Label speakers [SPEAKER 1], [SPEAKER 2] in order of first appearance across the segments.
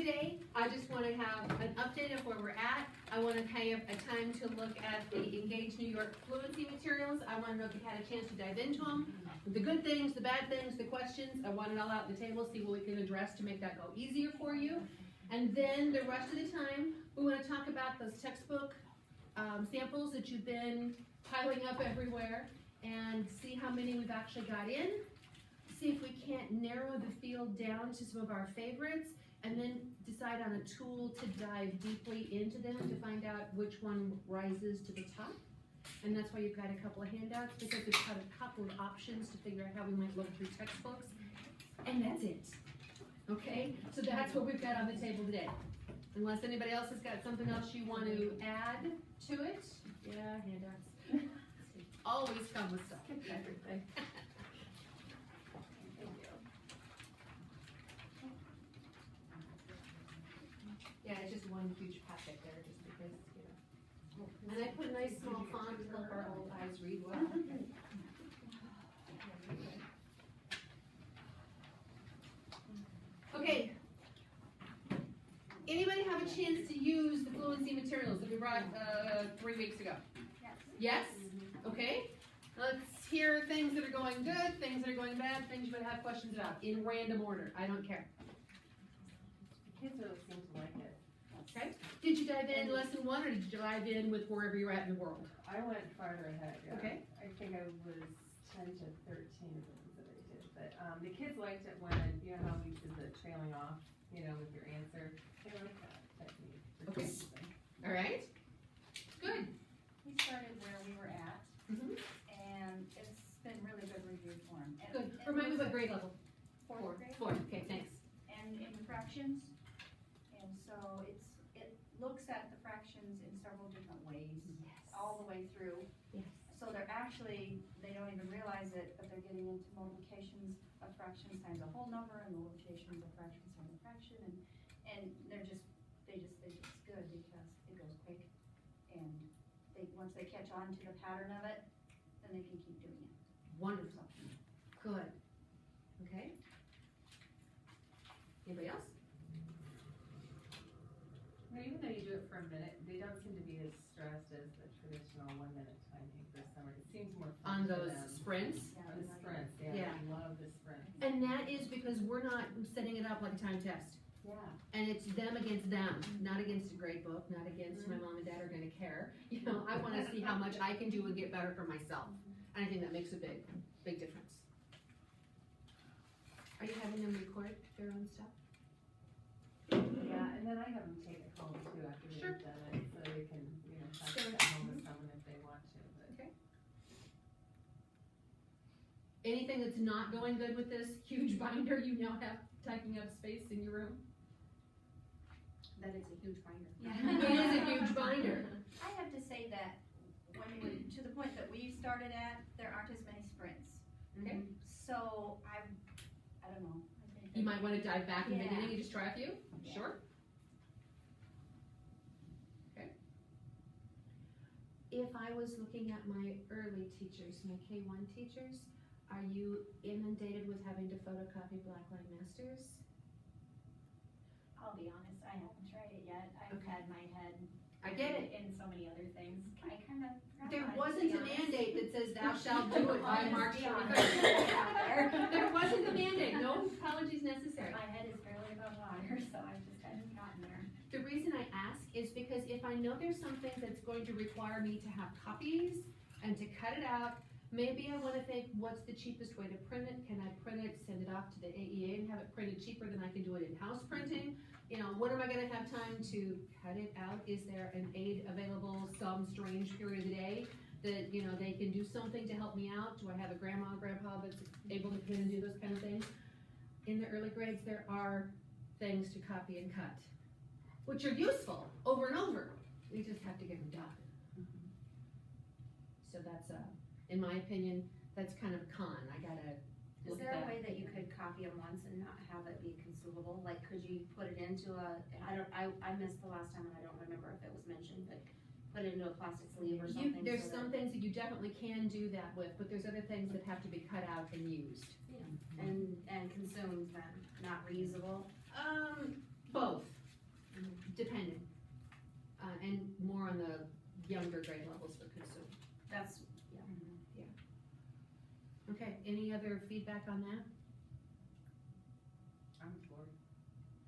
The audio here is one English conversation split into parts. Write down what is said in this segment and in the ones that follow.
[SPEAKER 1] today, I just want to have an update of where we're at. I want to have a time to look at the Engage New York fluency materials. I want to know if you've had a chance to dive into them. The good things, the bad things, the questions. I want it all out on the table, see what we can address to make that go easier for you. And then the rest of the time, we want to talk about those textbook samples that you've been piling up everywhere and see how many we've actually got in. See if we can't narrow the field down to some of our favorites, and then decide on a tool to dive deeply into them to find out which one rises to the top. And that's why you've got a couple of handouts, because we've got a couple of options to figure out how we might look through textbooks. And that's it. Okay? So that's what we've got on the table today. Unless anybody else has got something else you want to add to it. Yeah, handouts. Always come with stuff. Everything. Yeah, it's just one huge packet there, just because, you know. And I put a nice small font to help our old eyes read well. Okay. Anybody have a chance to use the fluency materials that we brought 3 weeks ago? Yes. Yes? Okay. Let's hear things that are going good, things that are going bad, things you would have questions about in random order. I don't care.
[SPEAKER 2] Kids really seem to like it.
[SPEAKER 1] Okay. Did you dive in lesson 1, or did you dive in with wherever you're at in the world?
[SPEAKER 2] I went farther ahead. Yeah.
[SPEAKER 1] Okay.
[SPEAKER 2] I think I was 10 to 13 of the ones that I did. But the kids liked it when, you know how we did the trailing off, you know, with your answer. They like that technique.
[SPEAKER 1] Okay. All right. Good.
[SPEAKER 3] We started where we were at, and it's been really good review for him.
[SPEAKER 1] Good. Remind me what grade level?
[SPEAKER 3] 4th grade.
[SPEAKER 1] 4. Okay, thanks.
[SPEAKER 3] And in fractions, and so it looks at the fractions in several different ways, all the way through.
[SPEAKER 1] Yes.
[SPEAKER 3] So they're actually, they don't even realize it, but they're getting into multiplications of fractions times a whole number, and multiplications of fractions times a fraction, and they just think it's good because it goes quick, and once they catch on to the pattern of it, then they can keep doing it.
[SPEAKER 1] Wonderful. Good. Okay. Anybody else?
[SPEAKER 2] No, even though you do it for a minute, they don't seem to be as stressed as the traditional 1-minute timing for summer. It seems more fun
[SPEAKER 1] On
[SPEAKER 2] for
[SPEAKER 1] those
[SPEAKER 2] them.
[SPEAKER 1] sprints?
[SPEAKER 2] On the sprints,
[SPEAKER 1] Yeah.
[SPEAKER 2] I love the sprints.
[SPEAKER 1] And that is because we're not setting it up like a time test.
[SPEAKER 2] Yeah.
[SPEAKER 1] And it's them against them, not against a grade book, not against my mom and dad are going to care. You know, I want to see how much I can do and get better for myself. And I think that makes a big, big difference. Are you having them record their own stuff?
[SPEAKER 2] Yeah, and then I have them take it home too after they've
[SPEAKER 1] Sure.
[SPEAKER 2] done it, so they can, you know, pass
[SPEAKER 1] Sure.
[SPEAKER 2] it home with someone if they want to. But.
[SPEAKER 1] Okay. Anything that's not going good with this huge binder you now have taking up space in your room?
[SPEAKER 4] That is a huge binder.
[SPEAKER 1] It is a huge binder.
[SPEAKER 3] I have to say that to the point that we started at, there aren't as many sprints.
[SPEAKER 1] Okay.
[SPEAKER 3] So I don't know. I think
[SPEAKER 1] You might want to dive back in the
[SPEAKER 3] Yeah.
[SPEAKER 1] beginning and just try a few?
[SPEAKER 3] Yeah.
[SPEAKER 1] Sure. Okay. If I was looking at my early teachers, my K1 teachers, are you inundated with having to photocopy Blackline Masters?
[SPEAKER 5] I'll be honest, I haven't tried it yet. I've
[SPEAKER 1] Okay.
[SPEAKER 5] had my head
[SPEAKER 1] I get it.
[SPEAKER 5] in so many other things. I kind of forgot
[SPEAKER 1] There
[SPEAKER 5] about it,
[SPEAKER 1] wasn't
[SPEAKER 5] to
[SPEAKER 1] a
[SPEAKER 5] be honest.
[SPEAKER 1] mandate that says thou shalt do it by March
[SPEAKER 5] Be honest.
[SPEAKER 1] 23rd. There wasn't a mandate, no apologies necessary.
[SPEAKER 5] My head is barely above water, so I just haven't gotten there.
[SPEAKER 1] The reason I ask is because if I know there's something that's going to require me to have copies and to cut it out, maybe I want to think, what's the cheapest way to print it? Can I print it, send it off to the AEA and have it printed cheaper than I can do it in-house printing? You know, when am I going to have time to cut it out? Is there an aid available some strange period of the day that, you know, they can do something to help me out? Do I have a grandma or grandpa that's able to come and do those kind of things? In the early grades, there are things to copy and cut, which are useful over and over. We just have to get them done. So that's in my opinion, that's kind of a con. I gotta
[SPEAKER 4] Is
[SPEAKER 1] look
[SPEAKER 4] there
[SPEAKER 1] at
[SPEAKER 4] a
[SPEAKER 1] that.
[SPEAKER 4] way that you could copy them once and not have it be consumable? Like, could you put it into I missed the last time and I don't remember if it was mentioned, but put it into a plastic sleeve or something?
[SPEAKER 1] There's
[SPEAKER 4] so
[SPEAKER 1] some things that you definitely can do that with, but there's other things that have to be cut out and used.
[SPEAKER 4] and consumed then, not reusable?
[SPEAKER 1] Both. younger grade levels for consume.
[SPEAKER 4] That's,
[SPEAKER 1] Okay, any other feedback on that?
[SPEAKER 2] I'm for it.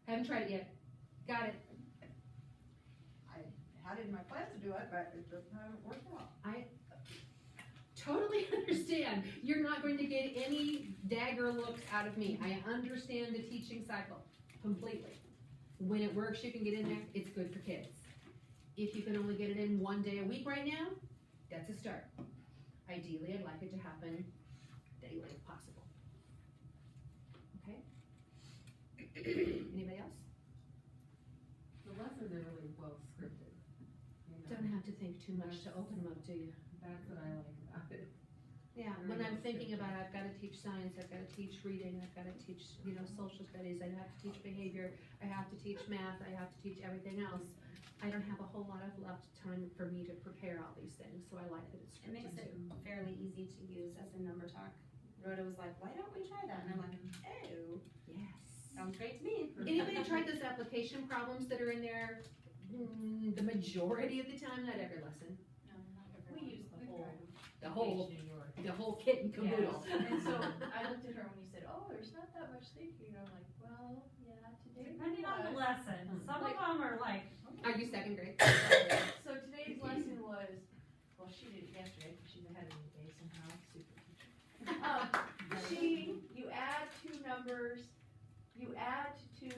[SPEAKER 1] Haven't tried it yet. Got it.
[SPEAKER 6] I had it in my plans to do it, but it just hasn't worked out.
[SPEAKER 1] Totally understand. You're not going to get any dagger looks out of me. I understand the teaching cycle completely. When it works, you can get in there, it's good for kids. If you can only get it in 1 day a week right now, that's a start. Ideally, I'd like it to happen daily if possible. Okay? Anybody else?
[SPEAKER 2] The lessons are really well scripted. You know,
[SPEAKER 1] Don't have to think too much to open them up, do you?
[SPEAKER 2] That's what I like about it.
[SPEAKER 1] Yeah, when I'm thinking about it, I've gotta teach science, I've gotta teach reading, I've gotta teach, social studies, I have to teach behavior, I have to teach math, I have to teach everything else. I don't have a whole lot of left time for me to prepare all these things, so I like that it's
[SPEAKER 4] it makes
[SPEAKER 1] scripted
[SPEAKER 4] it
[SPEAKER 1] too.
[SPEAKER 4] fairly easy to use as a number talk. Rhoda was like, why don't we try that? And I'm like, oh,
[SPEAKER 1] Yes.
[SPEAKER 4] sounds great to me.
[SPEAKER 1] Anybody tried those application problems that are in there? The majority of the time, not every lesson.
[SPEAKER 3] No, not
[SPEAKER 7] We
[SPEAKER 3] everyone.
[SPEAKER 7] use the
[SPEAKER 3] We've
[SPEAKER 7] whole
[SPEAKER 3] tried them.
[SPEAKER 7] New York.
[SPEAKER 1] The whole kit and caboodle.
[SPEAKER 7] Yes. And so I looked at her when you said, oh, there's not that much thinking, I'm like, well, yeah, today.
[SPEAKER 5] Depending on the
[SPEAKER 7] was.
[SPEAKER 5] lesson, some of them are like,
[SPEAKER 1] Are you second grade?
[SPEAKER 7] So today's lesson was, well, she did it yesterday, because she's ahead of me today somehow, super teacher. You add two numbers, you add two,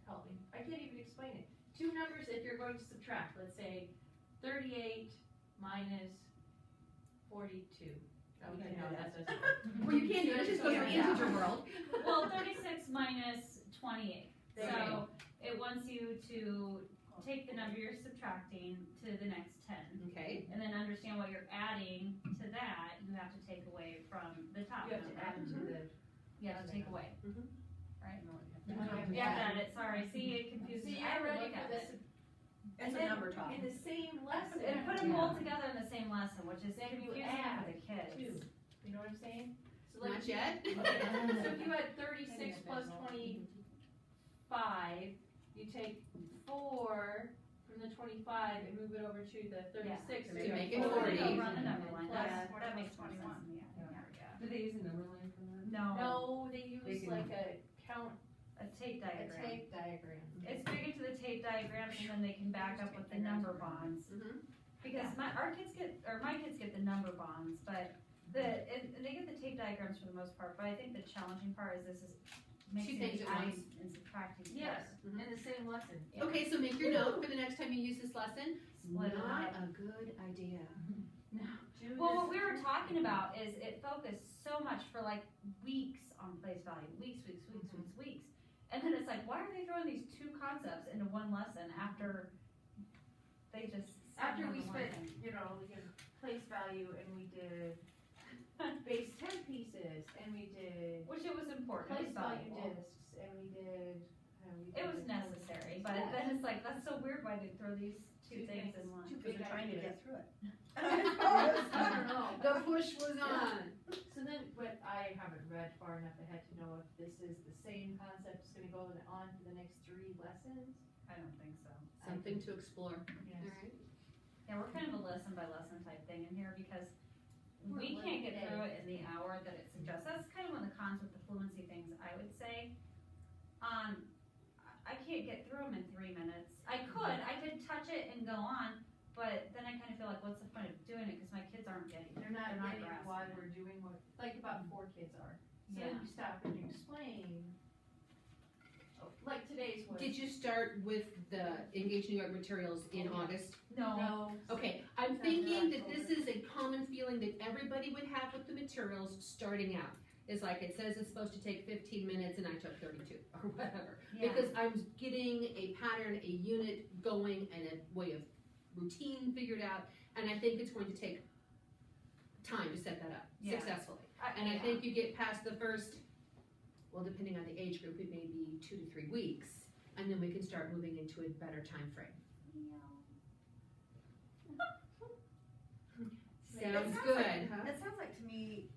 [SPEAKER 7] help me, I can't even explain it. Two numbers if you're going to subtract, let's say 38 minus 42. Okay, no, that doesn't work.
[SPEAKER 1] Well, you can do it, it just goes in the integer world.
[SPEAKER 5] well, 36 minus 28.
[SPEAKER 7] There you
[SPEAKER 5] So it wants you to take the number you're subtracting to the next 10.
[SPEAKER 1] Okay.
[SPEAKER 5] And then understand what you're adding to that, you have to take away from the top
[SPEAKER 7] You have to
[SPEAKER 5] number.
[SPEAKER 7] add to the.
[SPEAKER 5] You have to take away.
[SPEAKER 1] Mhm.
[SPEAKER 5] Right?
[SPEAKER 7] You have to
[SPEAKER 5] Yeah,
[SPEAKER 7] add.
[SPEAKER 5] got it, sorry, see, it confuses
[SPEAKER 7] See,
[SPEAKER 5] me. I
[SPEAKER 7] you're
[SPEAKER 5] had to
[SPEAKER 7] ready
[SPEAKER 5] look
[SPEAKER 7] for
[SPEAKER 5] at
[SPEAKER 7] this.
[SPEAKER 5] it.
[SPEAKER 6] It's a
[SPEAKER 7] then
[SPEAKER 6] number talk.
[SPEAKER 7] in the same lesson.
[SPEAKER 5] And put them all together in the same lesson, which is
[SPEAKER 7] Then you
[SPEAKER 5] confusing
[SPEAKER 7] add
[SPEAKER 5] for the kids.
[SPEAKER 7] two. You know what I'm saying? So
[SPEAKER 1] Not yet.
[SPEAKER 7] So if you had 36 plus 25, you take 4 from the 25 and move it over to the 36.
[SPEAKER 1] To make it
[SPEAKER 5] Well,
[SPEAKER 1] 40.
[SPEAKER 5] then you'll run the number line,
[SPEAKER 7] Plus
[SPEAKER 5] that makes more
[SPEAKER 3] 21,
[SPEAKER 5] sense.
[SPEAKER 2] Do they use a number line for that?
[SPEAKER 5] No,
[SPEAKER 7] No, they use
[SPEAKER 2] They can-
[SPEAKER 7] like a count,
[SPEAKER 5] a tape
[SPEAKER 7] a
[SPEAKER 5] diagram.
[SPEAKER 7] tape diagram.
[SPEAKER 5] It's big into the tape diagrams and then they can back up with the number bonds.
[SPEAKER 1] Mhm.
[SPEAKER 5] Because my kids get the number bonds, but and they get the tape diagrams for the most part, but I think the challenging part is
[SPEAKER 1] Two
[SPEAKER 5] mixing
[SPEAKER 1] things
[SPEAKER 5] the
[SPEAKER 1] at
[SPEAKER 5] adding
[SPEAKER 1] once.
[SPEAKER 5] and subtracting
[SPEAKER 7] Yes,
[SPEAKER 5] together.
[SPEAKER 7] in the same lesson.
[SPEAKER 1] Okay, so make your note for the next time you use this lesson.
[SPEAKER 5] Split it
[SPEAKER 1] Not
[SPEAKER 5] up.
[SPEAKER 1] a good idea.
[SPEAKER 5] Well, what we were talking about is it focused so much for like weeks on place value, weeks. And then it's like, why are they throwing these two concepts into one lesson after they just. said
[SPEAKER 7] After we
[SPEAKER 5] number one
[SPEAKER 7] spent,
[SPEAKER 5] thing?
[SPEAKER 7] we did place value and we did base 10 pieces and we did
[SPEAKER 5] Which it was important,
[SPEAKER 7] place
[SPEAKER 5] it was
[SPEAKER 7] value
[SPEAKER 5] valuable.
[SPEAKER 7] discs and we did.
[SPEAKER 5] It was necessary, but then it's like, that's so weird why they throw these two
[SPEAKER 7] Two
[SPEAKER 5] things
[SPEAKER 7] things.
[SPEAKER 5] in one.
[SPEAKER 7] Two
[SPEAKER 6] Because they're trying to
[SPEAKER 7] ideas.
[SPEAKER 6] get through it.
[SPEAKER 7] I don't know.
[SPEAKER 1] The push was on.
[SPEAKER 7] So then, but I haven't read far enough ahead to know if this is the same concept that's gonna go on for the next 3 lessons.
[SPEAKER 5] I don't think so.
[SPEAKER 1] Something to explore.
[SPEAKER 7] Yes.
[SPEAKER 1] Alright.
[SPEAKER 5] Yeah, we're kind of a lesson by lesson type thing in here because
[SPEAKER 7] We're
[SPEAKER 5] we can't get
[SPEAKER 7] learning
[SPEAKER 5] through it in the hour that it suggests. That's kind of one of the cons with the fluency things, I would say. I can't get through them in 3 minutes. I could touch it and go on, but then I kind of feel like, what's the point of doing it? Because my kids aren't getting it.
[SPEAKER 7] They're not getting
[SPEAKER 5] grasping
[SPEAKER 7] why
[SPEAKER 5] it.
[SPEAKER 7] we're doing what, like about 4 kids are. So
[SPEAKER 5] Yeah.
[SPEAKER 7] then you stop and you explain. Like today's was.
[SPEAKER 1] Did you start with the Engage New York materials in August?
[SPEAKER 5] No.
[SPEAKER 7] No.
[SPEAKER 1] Okay, I'm thinking that this is a common feeling that everybody would have with the materials starting out. It's like, it says it's supposed to take 15 minutes and I took 32, or whatever.
[SPEAKER 5] Yeah.
[SPEAKER 1] Because I'm getting a pattern, a unit going, and a way of routine figured out, and I think it's going to take time to set that up
[SPEAKER 5] Yeah.
[SPEAKER 1] successfully. And I think you get past the first, well, depending on the age group, it may be 2 to 3 weeks, and then we can start moving into a better time frame. Sounds good, huh?
[SPEAKER 6] It sounds like to me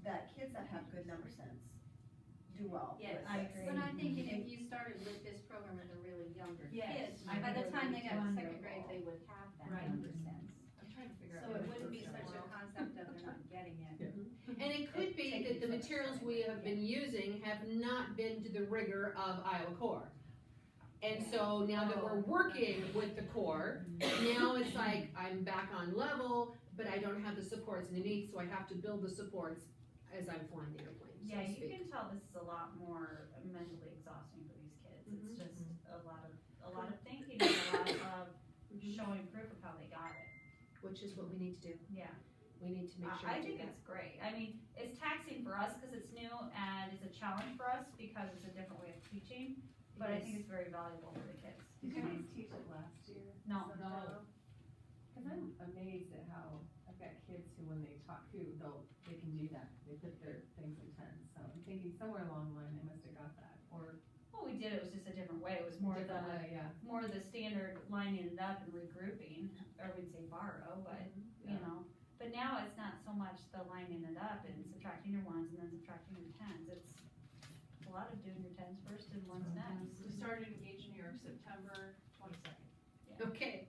[SPEAKER 6] that kids that have good number sense do well.
[SPEAKER 3] Yes,
[SPEAKER 6] with
[SPEAKER 5] I
[SPEAKER 6] this.
[SPEAKER 5] agree.
[SPEAKER 3] But I'm thinking if you started with this program at a really young
[SPEAKER 4] younger
[SPEAKER 3] Yes,
[SPEAKER 4] kids.
[SPEAKER 3] by the time they got to second
[SPEAKER 4] Wonderful.
[SPEAKER 3] grade, they would have that
[SPEAKER 7] Right.
[SPEAKER 3] younger sense.
[SPEAKER 7] I'm trying to figure out.
[SPEAKER 3] So
[SPEAKER 7] what
[SPEAKER 3] it wouldn't be
[SPEAKER 7] is
[SPEAKER 3] such a
[SPEAKER 7] well.
[SPEAKER 3] concept of they're not getting it.
[SPEAKER 1] And it could be that the materials we have been using have not been to the rigor of Iowa Core. And so now that we're working with the core, now it's like, I'm back on level, but I don't have the supports underneath, so I have to build the supports as I'm flying the airplane, so
[SPEAKER 5] Yeah,
[SPEAKER 1] to
[SPEAKER 5] you
[SPEAKER 1] speak.
[SPEAKER 5] can tell this is a lot more mentally exhausting for these kids. It's just a lot of thinking and a lot of showing proof of how they got it.
[SPEAKER 1] Which is what we need to do.
[SPEAKER 5] Yeah.
[SPEAKER 1] We need to make sure
[SPEAKER 5] I
[SPEAKER 1] we do
[SPEAKER 5] think
[SPEAKER 1] that.
[SPEAKER 5] it's great. I mean, it's taxing for us because it's new and it's a challenge for us because it's a different way of teaching, but I think it's very valuable for the kids.
[SPEAKER 2] Did you guys teach it last year?
[SPEAKER 5] No.
[SPEAKER 2] Cause I'm amazed at how, I've got kids who, when they talk through, they can do that, they put their things in tens, so I'm thinking somewhere along the line, they must have got that, or
[SPEAKER 5] Well, we did, it was just a different way. It was more
[SPEAKER 2] different
[SPEAKER 5] the,
[SPEAKER 2] way, yeah.
[SPEAKER 5] more the standard lining it up and regrouping, or we'd say borrow, but, you know. But now it's not so much the lining it up and subtracting your ones and then subtracting your tens. It's a lot of doing your tens first and ones next.
[SPEAKER 7] We started Engage New York September 22nd.
[SPEAKER 1] Okay.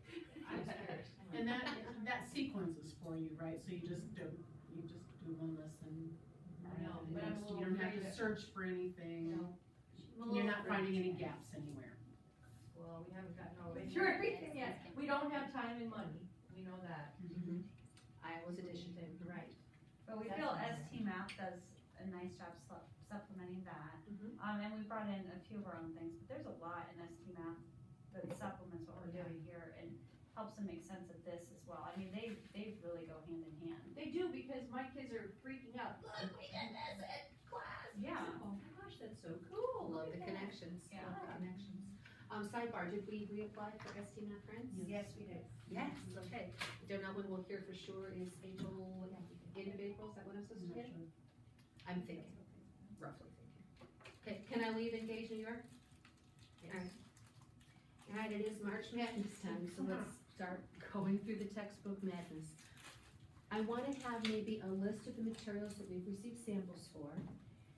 [SPEAKER 7] I'm curious.
[SPEAKER 8] And that sequence is for you, right? So you just do one lesson.
[SPEAKER 7] I know,
[SPEAKER 8] and
[SPEAKER 7] but I'm a
[SPEAKER 8] next,
[SPEAKER 7] little
[SPEAKER 8] you don't have
[SPEAKER 7] afraid
[SPEAKER 8] to
[SPEAKER 7] that-
[SPEAKER 8] search for anything.
[SPEAKER 7] No.
[SPEAKER 8] You're not finding any gaps anywhere.
[SPEAKER 7] Well, we haven't gotten all the way through everything yet. We don't have time and money, we know that.
[SPEAKER 1] Iowa's edition thing, right.
[SPEAKER 5] But we feel ST Math does a nice job supplementing that. And we brought in a few of our own things, but there's a lot in ST Math that supplements what we're doing here and helps them make sense of this as well. I mean, they really go hand in hand.
[SPEAKER 7] They do, because my kids are freaking out. Look, we did this at class.
[SPEAKER 5] Yeah.
[SPEAKER 7] Oh my gosh, that's so cool.
[SPEAKER 1] Love
[SPEAKER 7] Look
[SPEAKER 1] the
[SPEAKER 7] at that.
[SPEAKER 1] connections,
[SPEAKER 5] Yeah.
[SPEAKER 1] love the connections. Sidebar, did we reapply for ST Math Friends?
[SPEAKER 3] Yes, we did.
[SPEAKER 1] Yes, okay. Don't know when we'll hear for sure, is April, end of April, is that when I'm supposed to get? I'm thinking, roughly thinking. Okay, can I leave Engage New York? Alright. Alright, it is March Madness time, so let's start going through the textbook madness. I wanna have maybe a list of the materials that we've received samples for,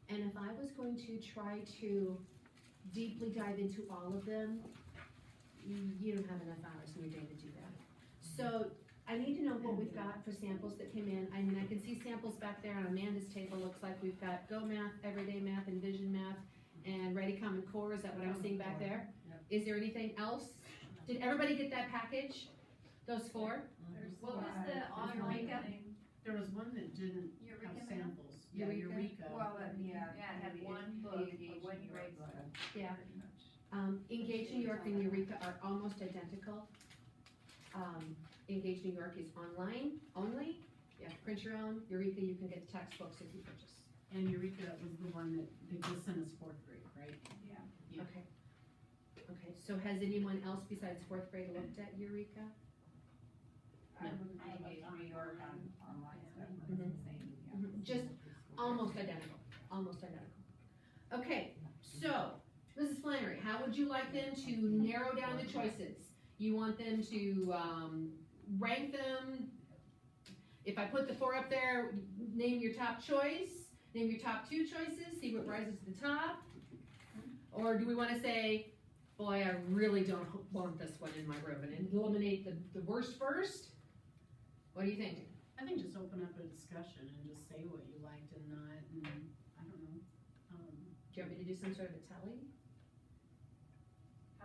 [SPEAKER 1] and if I was going to try to deeply dive into all of them, you don't have enough hours in your day to do that. So, I need to know what we've got for samples that came in. I mean, I can see samples back there on Amanda's table. Looks like we've got Go Math, Everyday Math, Envision Math, and Ready Common Core. Is that what I'm seeing back there?
[SPEAKER 2] Yep.
[SPEAKER 1] Is there anything else? Did everybody get that package? Those four?
[SPEAKER 7] What was the online thing?
[SPEAKER 8] There was one that didn't
[SPEAKER 3] Eureka
[SPEAKER 8] have
[SPEAKER 3] Math?
[SPEAKER 8] samples. Yeah,
[SPEAKER 1] Eureka?
[SPEAKER 8] Eureka.
[SPEAKER 3] Well, yeah,
[SPEAKER 7] Yeah,
[SPEAKER 3] it
[SPEAKER 7] had
[SPEAKER 3] had
[SPEAKER 7] one book each
[SPEAKER 3] one
[SPEAKER 7] year.
[SPEAKER 3] grade book.
[SPEAKER 1] Yeah.
[SPEAKER 3] Pretty much.
[SPEAKER 1] Engage New York and Eureka are almost identical. Engage New York is online only. You have to print your own. Eureka, you can get the textbooks if you purchase.
[SPEAKER 8] And Eureka was the one that they just sent us fourth grade, right? Yeah.
[SPEAKER 1] Okay. Okay, so has anyone else besides fourth grade looked at Eureka?
[SPEAKER 3] I wouldn't engage New York on online stuff, but it's the same, yeah.
[SPEAKER 1] Just almost identical, almost identical. Okay, so, Mrs. Flannery, how would you like them to narrow down the choices? You want them to, rank them? If I put the four up there, name your top choice, name your top two choices, see what rises to the top? Or do we wanna say, boy, I really don't want this one in my room, and eliminate the worst first? What do you think?
[SPEAKER 8] I think just open up a discussion and just say what you liked and not, and I don't know.
[SPEAKER 1] Do you want me to do some sort of a tally?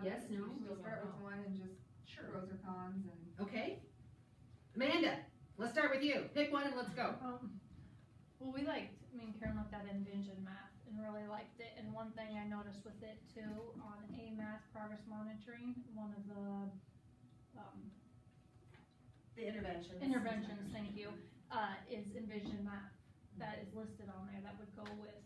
[SPEAKER 1] Yes, no?
[SPEAKER 2] We'll start with one and just pros or cons and.
[SPEAKER 1] Okay. Amanda, let's start with you. Pick one and let's go.
[SPEAKER 9] Well, we liked, Karen looked at Envision Math and really liked it, and one thing I noticed with it too, on math progress monitoring, one of the,
[SPEAKER 4] The
[SPEAKER 9] interventions, thank you, is Envision Math, that is listed on there, that would go with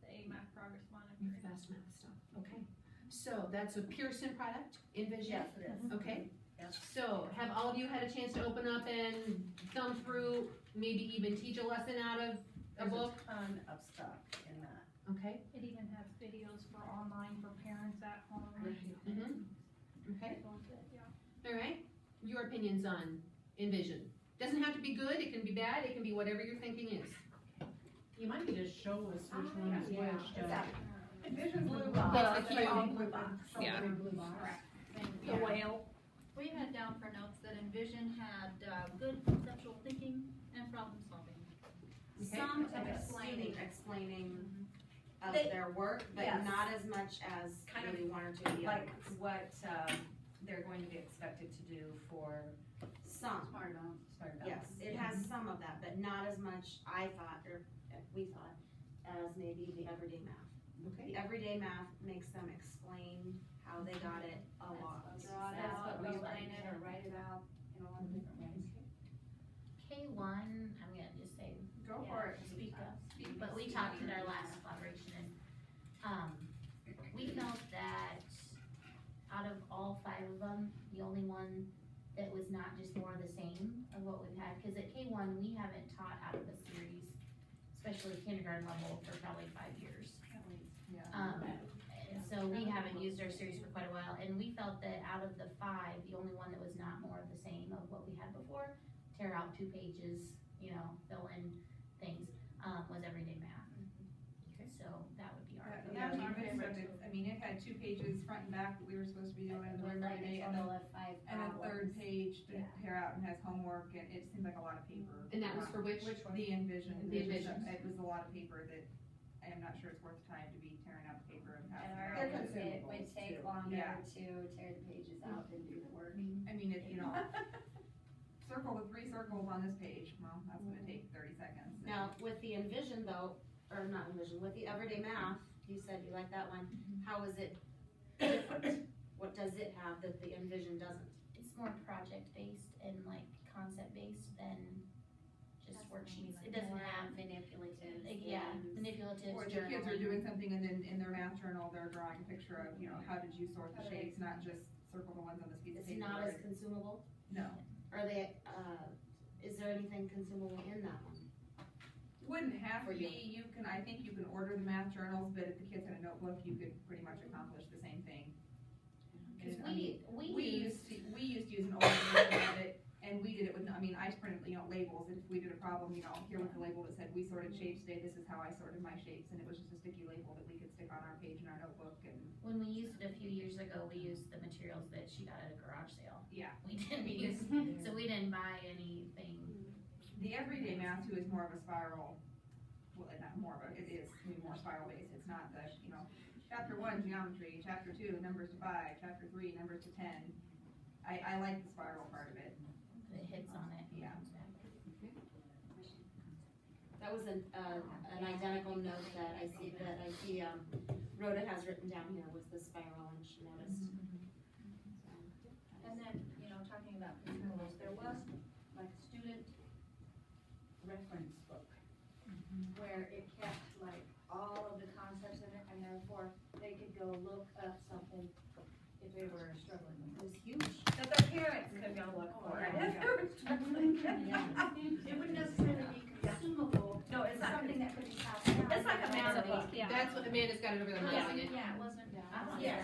[SPEAKER 9] the math progress monitoring.
[SPEAKER 1] Fast math stuff. Okay. So that's a Pearson product, Envision?
[SPEAKER 4] Yes, it is.
[SPEAKER 1] Okay.
[SPEAKER 4] Yes.
[SPEAKER 1] So have all of you had a chance to open up and thumb through, maybe even teach a lesson out of a book?
[SPEAKER 6] Ton of stuff in that.
[SPEAKER 1] Okay.
[SPEAKER 9] It even has videos for online for parents at home.
[SPEAKER 1] Mm-hmm. Okay.
[SPEAKER 9] Yeah.
[SPEAKER 1] All right. Your opinions on Envision? Doesn't have to be good. It can be bad. It can be whatever your thinking is.
[SPEAKER 8] You might need to show us which one is which.
[SPEAKER 6] Envision's blue
[SPEAKER 1] That's
[SPEAKER 6] box.
[SPEAKER 1] the key.
[SPEAKER 6] Blue box.
[SPEAKER 1] Yeah.
[SPEAKER 6] Blue box.
[SPEAKER 9] The whale.
[SPEAKER 10] We had down for notes that Envision had, good conceptual thinking and problem solving.
[SPEAKER 4] Some
[SPEAKER 3] Some
[SPEAKER 4] explaining of
[SPEAKER 2] They-
[SPEAKER 4] their work, but
[SPEAKER 2] yes.
[SPEAKER 4] not as much as
[SPEAKER 2] Kind of
[SPEAKER 4] maybe one or two of the other
[SPEAKER 2] Like
[SPEAKER 4] ones.
[SPEAKER 2] what, they're going to be expected to do for
[SPEAKER 4] Some,
[SPEAKER 3] Smart enough.
[SPEAKER 2] Smart Adults.
[SPEAKER 4] yes, it has some of that, but not as much, I thought, or we thought, as maybe the everyday math.
[SPEAKER 1] Okay.
[SPEAKER 4] The everyday math makes them explain how they got it a lot.
[SPEAKER 3] Draw it
[SPEAKER 2] That's
[SPEAKER 3] out,
[SPEAKER 2] what we
[SPEAKER 3] explain
[SPEAKER 2] like.
[SPEAKER 3] it, or write it out in a lot of different ways.
[SPEAKER 11] K1, I'm gonna just say,
[SPEAKER 3] Go
[SPEAKER 11] yeah,
[SPEAKER 3] for it.
[SPEAKER 11] speak up, but we talked at our last collaboration and, we felt that out of all 5 of them, the only one that was not just more of the same of what we've had, cause at K1, we haven't taught out of a series, especially kindergarten level, for probably 5 years.
[SPEAKER 2] Yeah.
[SPEAKER 11] And so we haven't used our series for quite a while, and we felt that out of the 5, the only one that was not more of the same of what we had before, tear out 2 pages, fill in things, was everyday math. So that would be our.
[SPEAKER 6] Yeah,
[SPEAKER 10] That's our
[SPEAKER 6] we
[SPEAKER 10] favorite.
[SPEAKER 6] expected- I mean, it had 2 pages front and back that we were supposed to be doing, and
[SPEAKER 4] We're
[SPEAKER 6] then
[SPEAKER 4] like
[SPEAKER 6] Friday,
[SPEAKER 4] a
[SPEAKER 6] and
[SPEAKER 4] total of 5
[SPEAKER 6] a third
[SPEAKER 4] problems.
[SPEAKER 6] page to tear out and has homework, and it seemed like a lot of paper.
[SPEAKER 1] And that was for which?
[SPEAKER 6] The Envision.
[SPEAKER 1] The Envision.
[SPEAKER 6] It was a lot of paper that I am not sure it's worth the time to be tearing out the paper and passing
[SPEAKER 3] And
[SPEAKER 6] it
[SPEAKER 3] our,
[SPEAKER 6] out.
[SPEAKER 3] it would take longer
[SPEAKER 6] Yeah.
[SPEAKER 3] to tear the pages out than do the work.
[SPEAKER 6] I mean, if, circle the 3 circles on this page, well, that's gonna take 30 seconds.
[SPEAKER 4] Now, with the Envision though, or not Envision, with the everyday math, you said you like that one, how is it different? What does it have that the Envision doesn't?
[SPEAKER 11] It's more project-based and like concept-based than just worksheets. It doesn't have,
[SPEAKER 3] Manipulative.
[SPEAKER 11] manipulative
[SPEAKER 6] Or the kids are
[SPEAKER 11] journaling.
[SPEAKER 6] doing something and then in their math journal, they're drawing a picture of, how did you sort the shapes, not just circle the ones on this piece of
[SPEAKER 4] It's
[SPEAKER 6] paper.
[SPEAKER 4] not as consumable?
[SPEAKER 6] No.
[SPEAKER 4] Are they, is there anything consumable in that one?
[SPEAKER 6] Wouldn't have
[SPEAKER 4] For
[SPEAKER 6] to
[SPEAKER 4] you.
[SPEAKER 6] be, I think you can order the math journals, but if the kids had a notebook, you could pretty much accomplish the same thing.
[SPEAKER 11] Cause
[SPEAKER 6] And, I mean,
[SPEAKER 11] we
[SPEAKER 6] we
[SPEAKER 11] use,
[SPEAKER 6] used to use an older version of it, and we did it with, I just printed, labels, and if we did a problem, here was the label that said, we sorted shapes today, this is how I sorted my shapes, and it was just a sticky label that we could stick on our page in our notebook, and,
[SPEAKER 11] when we used it a few years ago, we used the materials that she got at a garage sale.
[SPEAKER 6] yeah.
[SPEAKER 11] We didn't use, so we didn't buy anything.
[SPEAKER 6] The everyday math too is more of a spiral, well, not more of a, it is more spiral based, it's not the, chapter 1 geometry, chapter 2 numbers to 5, chapter 3 numbers to 10. I like the spiral part of it.
[SPEAKER 11] It hits on it. and
[SPEAKER 6] Yeah.
[SPEAKER 11] comes back.
[SPEAKER 4] That was an identical note that I see, Rhoda has written down here was the spiral and she noticed.
[SPEAKER 3] And then, talking about consumables, there was like a student reference book where it kept like all of the concepts in it, and therefore they could go look up something if they were struggling with it.
[SPEAKER 4] It was huge.
[SPEAKER 2] That their parents could go look for it.
[SPEAKER 3] If they were struggling. It wouldn't necessarily be consumable.
[SPEAKER 2] No, it's not,
[SPEAKER 3] Something that could be passed down.
[SPEAKER 2] it's like a math book.
[SPEAKER 9] Yeah.
[SPEAKER 1] That's what Amanda's got it over there,
[SPEAKER 3] Yeah,
[SPEAKER 1] highlighting it.
[SPEAKER 3] yeah, it wasn't.
[SPEAKER 2] Yes,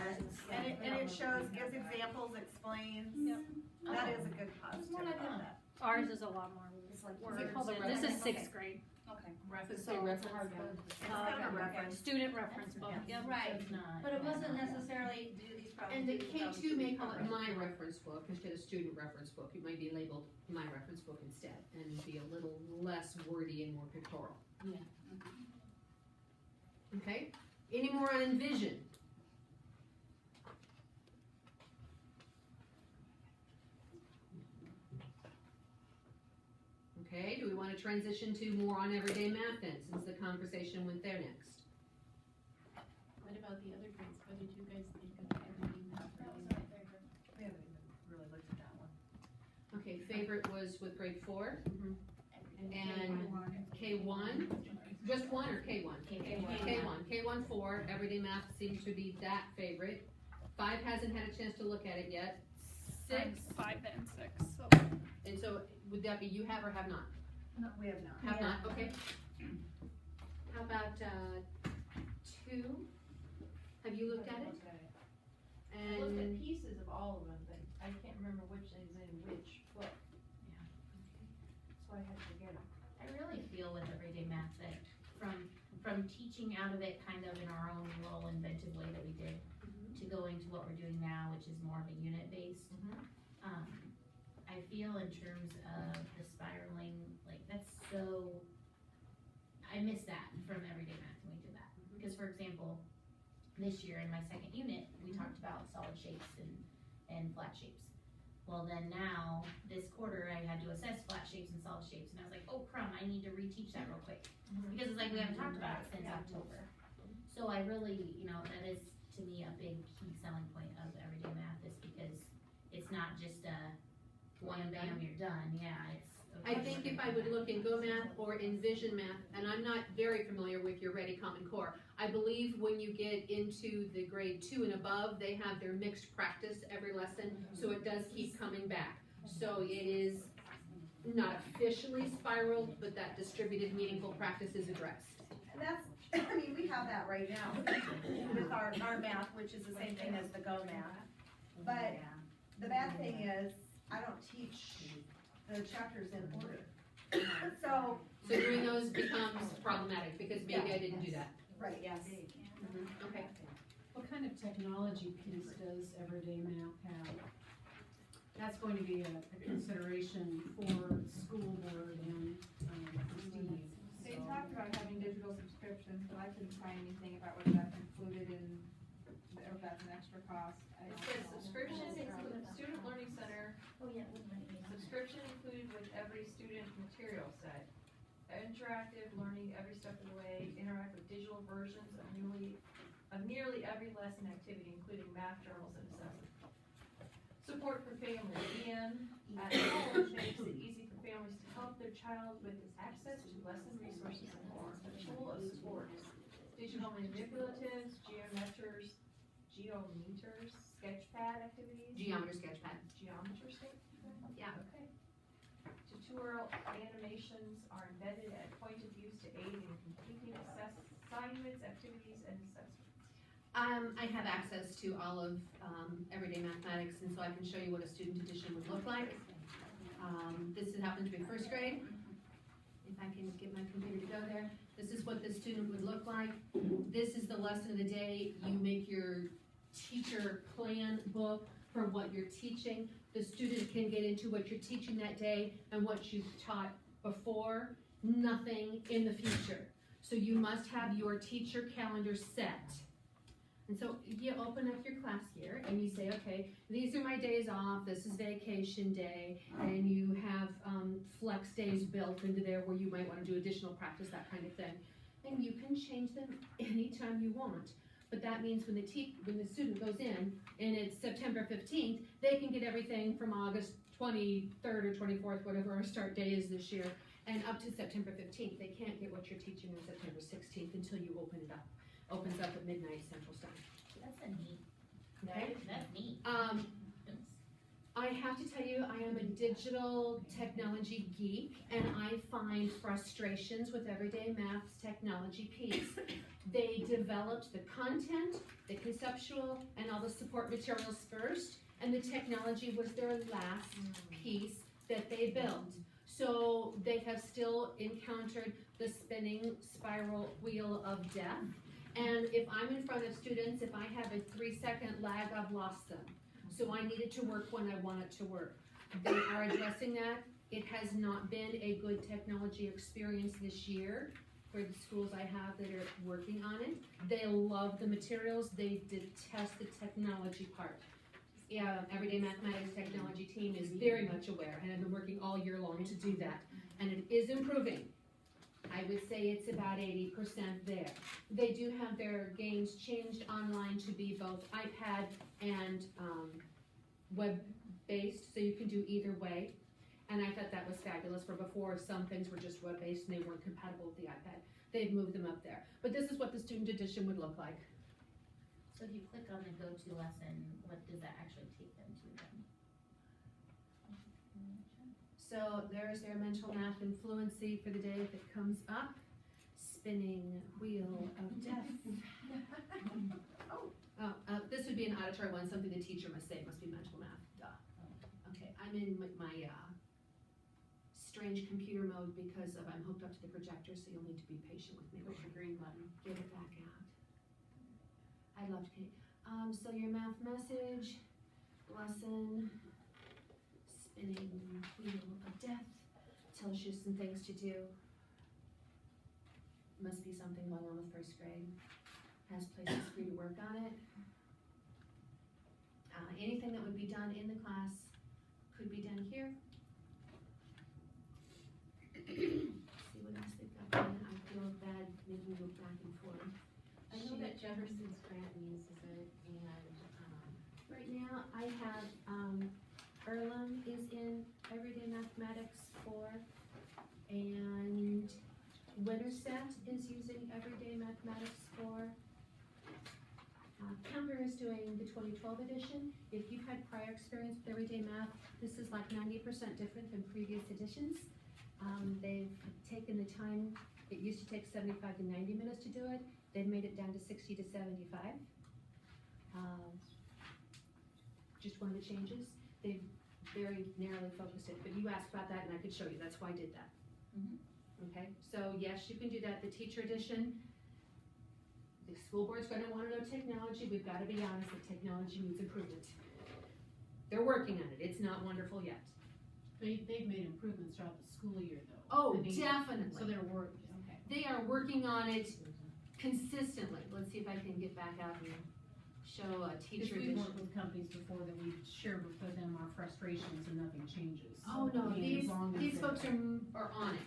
[SPEAKER 2] and it shows, gives examples, explains.
[SPEAKER 9] Yep.
[SPEAKER 2] That is a good positive.
[SPEAKER 3] more like
[SPEAKER 2] about
[SPEAKER 3] that.
[SPEAKER 2] that.
[SPEAKER 9] Ours is a lot more
[SPEAKER 4] It's like
[SPEAKER 9] words.
[SPEAKER 4] words and-
[SPEAKER 9] This is
[SPEAKER 3] Okay.
[SPEAKER 9] 6th grade.
[SPEAKER 3] Okay.
[SPEAKER 1] Does it say reference book?
[SPEAKER 2] It's got a reference.
[SPEAKER 9] Student reference book, yep.
[SPEAKER 3] Right,
[SPEAKER 11] It's not.
[SPEAKER 3] but it wasn't necessarily do these problems.
[SPEAKER 1] And the
[SPEAKER 3] do these problems,
[SPEAKER 1] K2
[SPEAKER 3] do
[SPEAKER 1] may
[SPEAKER 3] these
[SPEAKER 1] call it
[SPEAKER 3] problems.
[SPEAKER 1] my reference book instead of student reference book. It might be labeled my reference book instead and be a little less wordy and more pictorial.
[SPEAKER 11] Yeah.
[SPEAKER 1] Okay, any more on Envision? Okay, do we wanna transition to more on everyday math then, since the conversation went there next?
[SPEAKER 8] What about the other grades? What did you guys think of everyday math?
[SPEAKER 3] That was my favorite.
[SPEAKER 2] We haven't even really looked at that one.
[SPEAKER 1] Okay, favorite was with grade 4 and
[SPEAKER 6] K1.
[SPEAKER 1] K1, just 1 or K1?
[SPEAKER 11] K1.
[SPEAKER 1] K1 4, everyday math seems to be that favorite. 5 hasn't had a chance to look at it yet. 6,
[SPEAKER 9] 5 and 6, so.
[SPEAKER 1] and so would that be you have or have not?
[SPEAKER 2] No, we have not.
[SPEAKER 1] Have not, okay. How about, 2? Have you looked at it?
[SPEAKER 7] I looked at
[SPEAKER 1] And,
[SPEAKER 7] pieces of all of them, but I can't remember which is in which book. So I had to get them.
[SPEAKER 11] I really feel with everyday math that from teaching out of it kind of in our own little inventive way that we did to going going to what we're doing now, which is more of a unit-based. I feel in terms of the spiraling, like, that's so, I miss that from everyday math when we did that. Because for example, this year in my second unit, we talked about solid shapes and flat shapes. Well then now, this quarter, I had to assess flat shapes and solid shapes, and I was like, oh crumb, I need to reteach that real quick. Because it's like, we haven't talked about it since October. So I really, that is, to me, a big key selling point of everyday math, is because it's not just a one bam, you're done, yeah, it's.
[SPEAKER 1] I think if I would look in Go Math or Envision Math, and I'm not very familiar with your Ready Common Core, I believe when you get into the grade 2 and above, they have their mixed practice every lesson, so it does keep coming back. So it is not officially spiraled, but that distributed meaningful practice is addressed.
[SPEAKER 3] And that's, we have that right now with our math, which is the same thing as the Go Math. But the bad thing is, I don't teach the chapters in order. So
[SPEAKER 1] doing those becomes problematic, because maybe I didn't do that.
[SPEAKER 3] right, yes.
[SPEAKER 1] Okay.
[SPEAKER 8] What kind of technology piece does everyday math have? That's going to be a consideration for school board and Steve.
[SPEAKER 6] They talked about having digital subscriptions, but I couldn't find anything about whether that's included in, or if that's an extra cost. I
[SPEAKER 7] It
[SPEAKER 6] don't
[SPEAKER 7] says
[SPEAKER 6] know.
[SPEAKER 7] subscription includes Student Learning Center,
[SPEAKER 11] Oh, yeah.
[SPEAKER 7] subscription included with every student material set. Interactive learning every step of the way, interact with digital versions of nearly every lesson activity, including math journals and assessment. Support for families, EM at home makes it easy for families to help their child with access to lesson resources and more. A tool of support. Digital manipulatives, geometers, sketchpad activities.
[SPEAKER 1] Geometer Sketchpad.
[SPEAKER 7] Geometry sketchpad?
[SPEAKER 1] Yeah.
[SPEAKER 7] Okay. Tutorial animations are embedded at point of use to aid in completing assignments, activities, and assessments.
[SPEAKER 1] I have access to all of everyday mathematics, and so I can show you what a student edition would look like. This happens to be first grade. If I can get my computer to go there. This is what the student would look like. This is the lesson of the day. You make your teacher plan book for what you're teaching. The student can get into what you're teaching that day and what you've taught before, nothing in the future. So you must have your teacher calendar set. And so you open up your class year and you say, okay, these are my days off, this is vacation day, and you have flex days built into there where you might want to do additional practice, that kind of thing. And you can change them anytime you want. But that means when the student goes in and it's September 15th, they can get everything from August 23rd or 24th, whatever our start day is this year, and up to September 15th. They can't get what you're teaching on September 16th until you open it up. Opens up at midnight Central Standard.
[SPEAKER 11] That's a neat,
[SPEAKER 1] Okay?
[SPEAKER 11] that's neat.
[SPEAKER 1] I have to tell you, I am a digital technology geek, and I find frustrations with everyday math's technology piece. They developed the content, the conceptual, and all the support materials first, and the technology was their last piece that they built. So they have still encountered the spinning spiral wheel of death. And if I'm in front of students, if I have a 3-second lag, I've lost them. So I need it to work when I want it to work. They are addressing that. It has not been a good technology experience this year for the schools I have that are working on it. They love the materials. They detest the technology part. Yeah, Everyday Mathematics Technology team is very much aware, and I've been working all year long to do that. And it is improving. I would say it's about 80% there. They do have their games changed online to be both iPad and web-based, so you can do either way. And I thought that was fabulous, where before some things were just web-based and they weren't compatible with the iPad. They've moved them up there. But this is what the student edition would look like.
[SPEAKER 11] So if you click on the go-to lesson, what does that actually take them to then?
[SPEAKER 1] So there's their mental math and fluency for the day if it comes up. Spinning wheel of death. This would be an auditory one, something the teacher must say. It must be mental math. Duh. Okay, I'm in my strange computer mode because I'm hooked up to the projector, so you'll need to be patient with me.
[SPEAKER 11] Push the green button.
[SPEAKER 1] Get it back out. I loved Kate. So your math message, lesson, spinning wheel of death, tells you some things to do. Must be something going on with first grade. Has places for you to work on it. Anything that would be done in the class could be done here. See what else they've got done. I feel bad making you go back and forth.
[SPEAKER 11] I know that Jefferson's grant uses it, and,
[SPEAKER 1] Right now, I have, Earlham is in Everyday Mathematics 4, and Winterset is using Everyday Mathematics 4. Kemper is doing the 2012 edition. If you've had prior experience with Everyday Math, this is like 90% different than previous editions. They've taken the time, it used to take 75 to 90 minutes to do it. They've made it down to 60 to 75. Just one of the changes. They've very narrowly focused it, but you asked about that and I could show you, that's why I did that. Okay, so yes, you can do that. The teacher edition, the school board's gonna wanna know technology. We've gotta be honest, that technology needs improvement. They're working on it, it's not wonderful yet.
[SPEAKER 8] They've made improvements throughout the school year though.
[SPEAKER 1] Oh,
[SPEAKER 8] I mean,
[SPEAKER 1] definitely.
[SPEAKER 8] So they're working, okay.
[SPEAKER 1] They are working on it consistently. Let's see if I can get back out and show a teacher
[SPEAKER 8] Because we've
[SPEAKER 1] edition.
[SPEAKER 8] worked with companies before that we've shared with them our frustrations and nothing changes.
[SPEAKER 1] Oh, no,
[SPEAKER 8] I mean, as long as
[SPEAKER 1] these
[SPEAKER 8] they're-
[SPEAKER 1] folks are on it.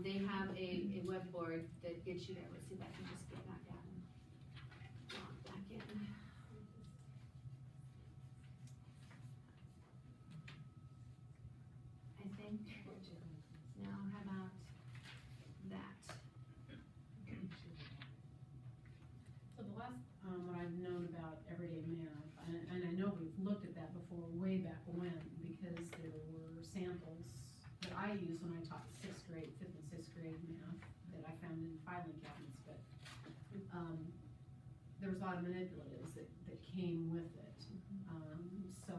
[SPEAKER 1] They have a web board that gets you there. Let's see if I can just get back out and log back in. I think, now how about that?
[SPEAKER 8] So the last, what I've known about Everyday Math, and I know we've looked at that before, way back when, because there were samples that I used when I taught 5th and 6th grade math that I found in filing cabinets, but, there was a lot of manipulatives that came with it. So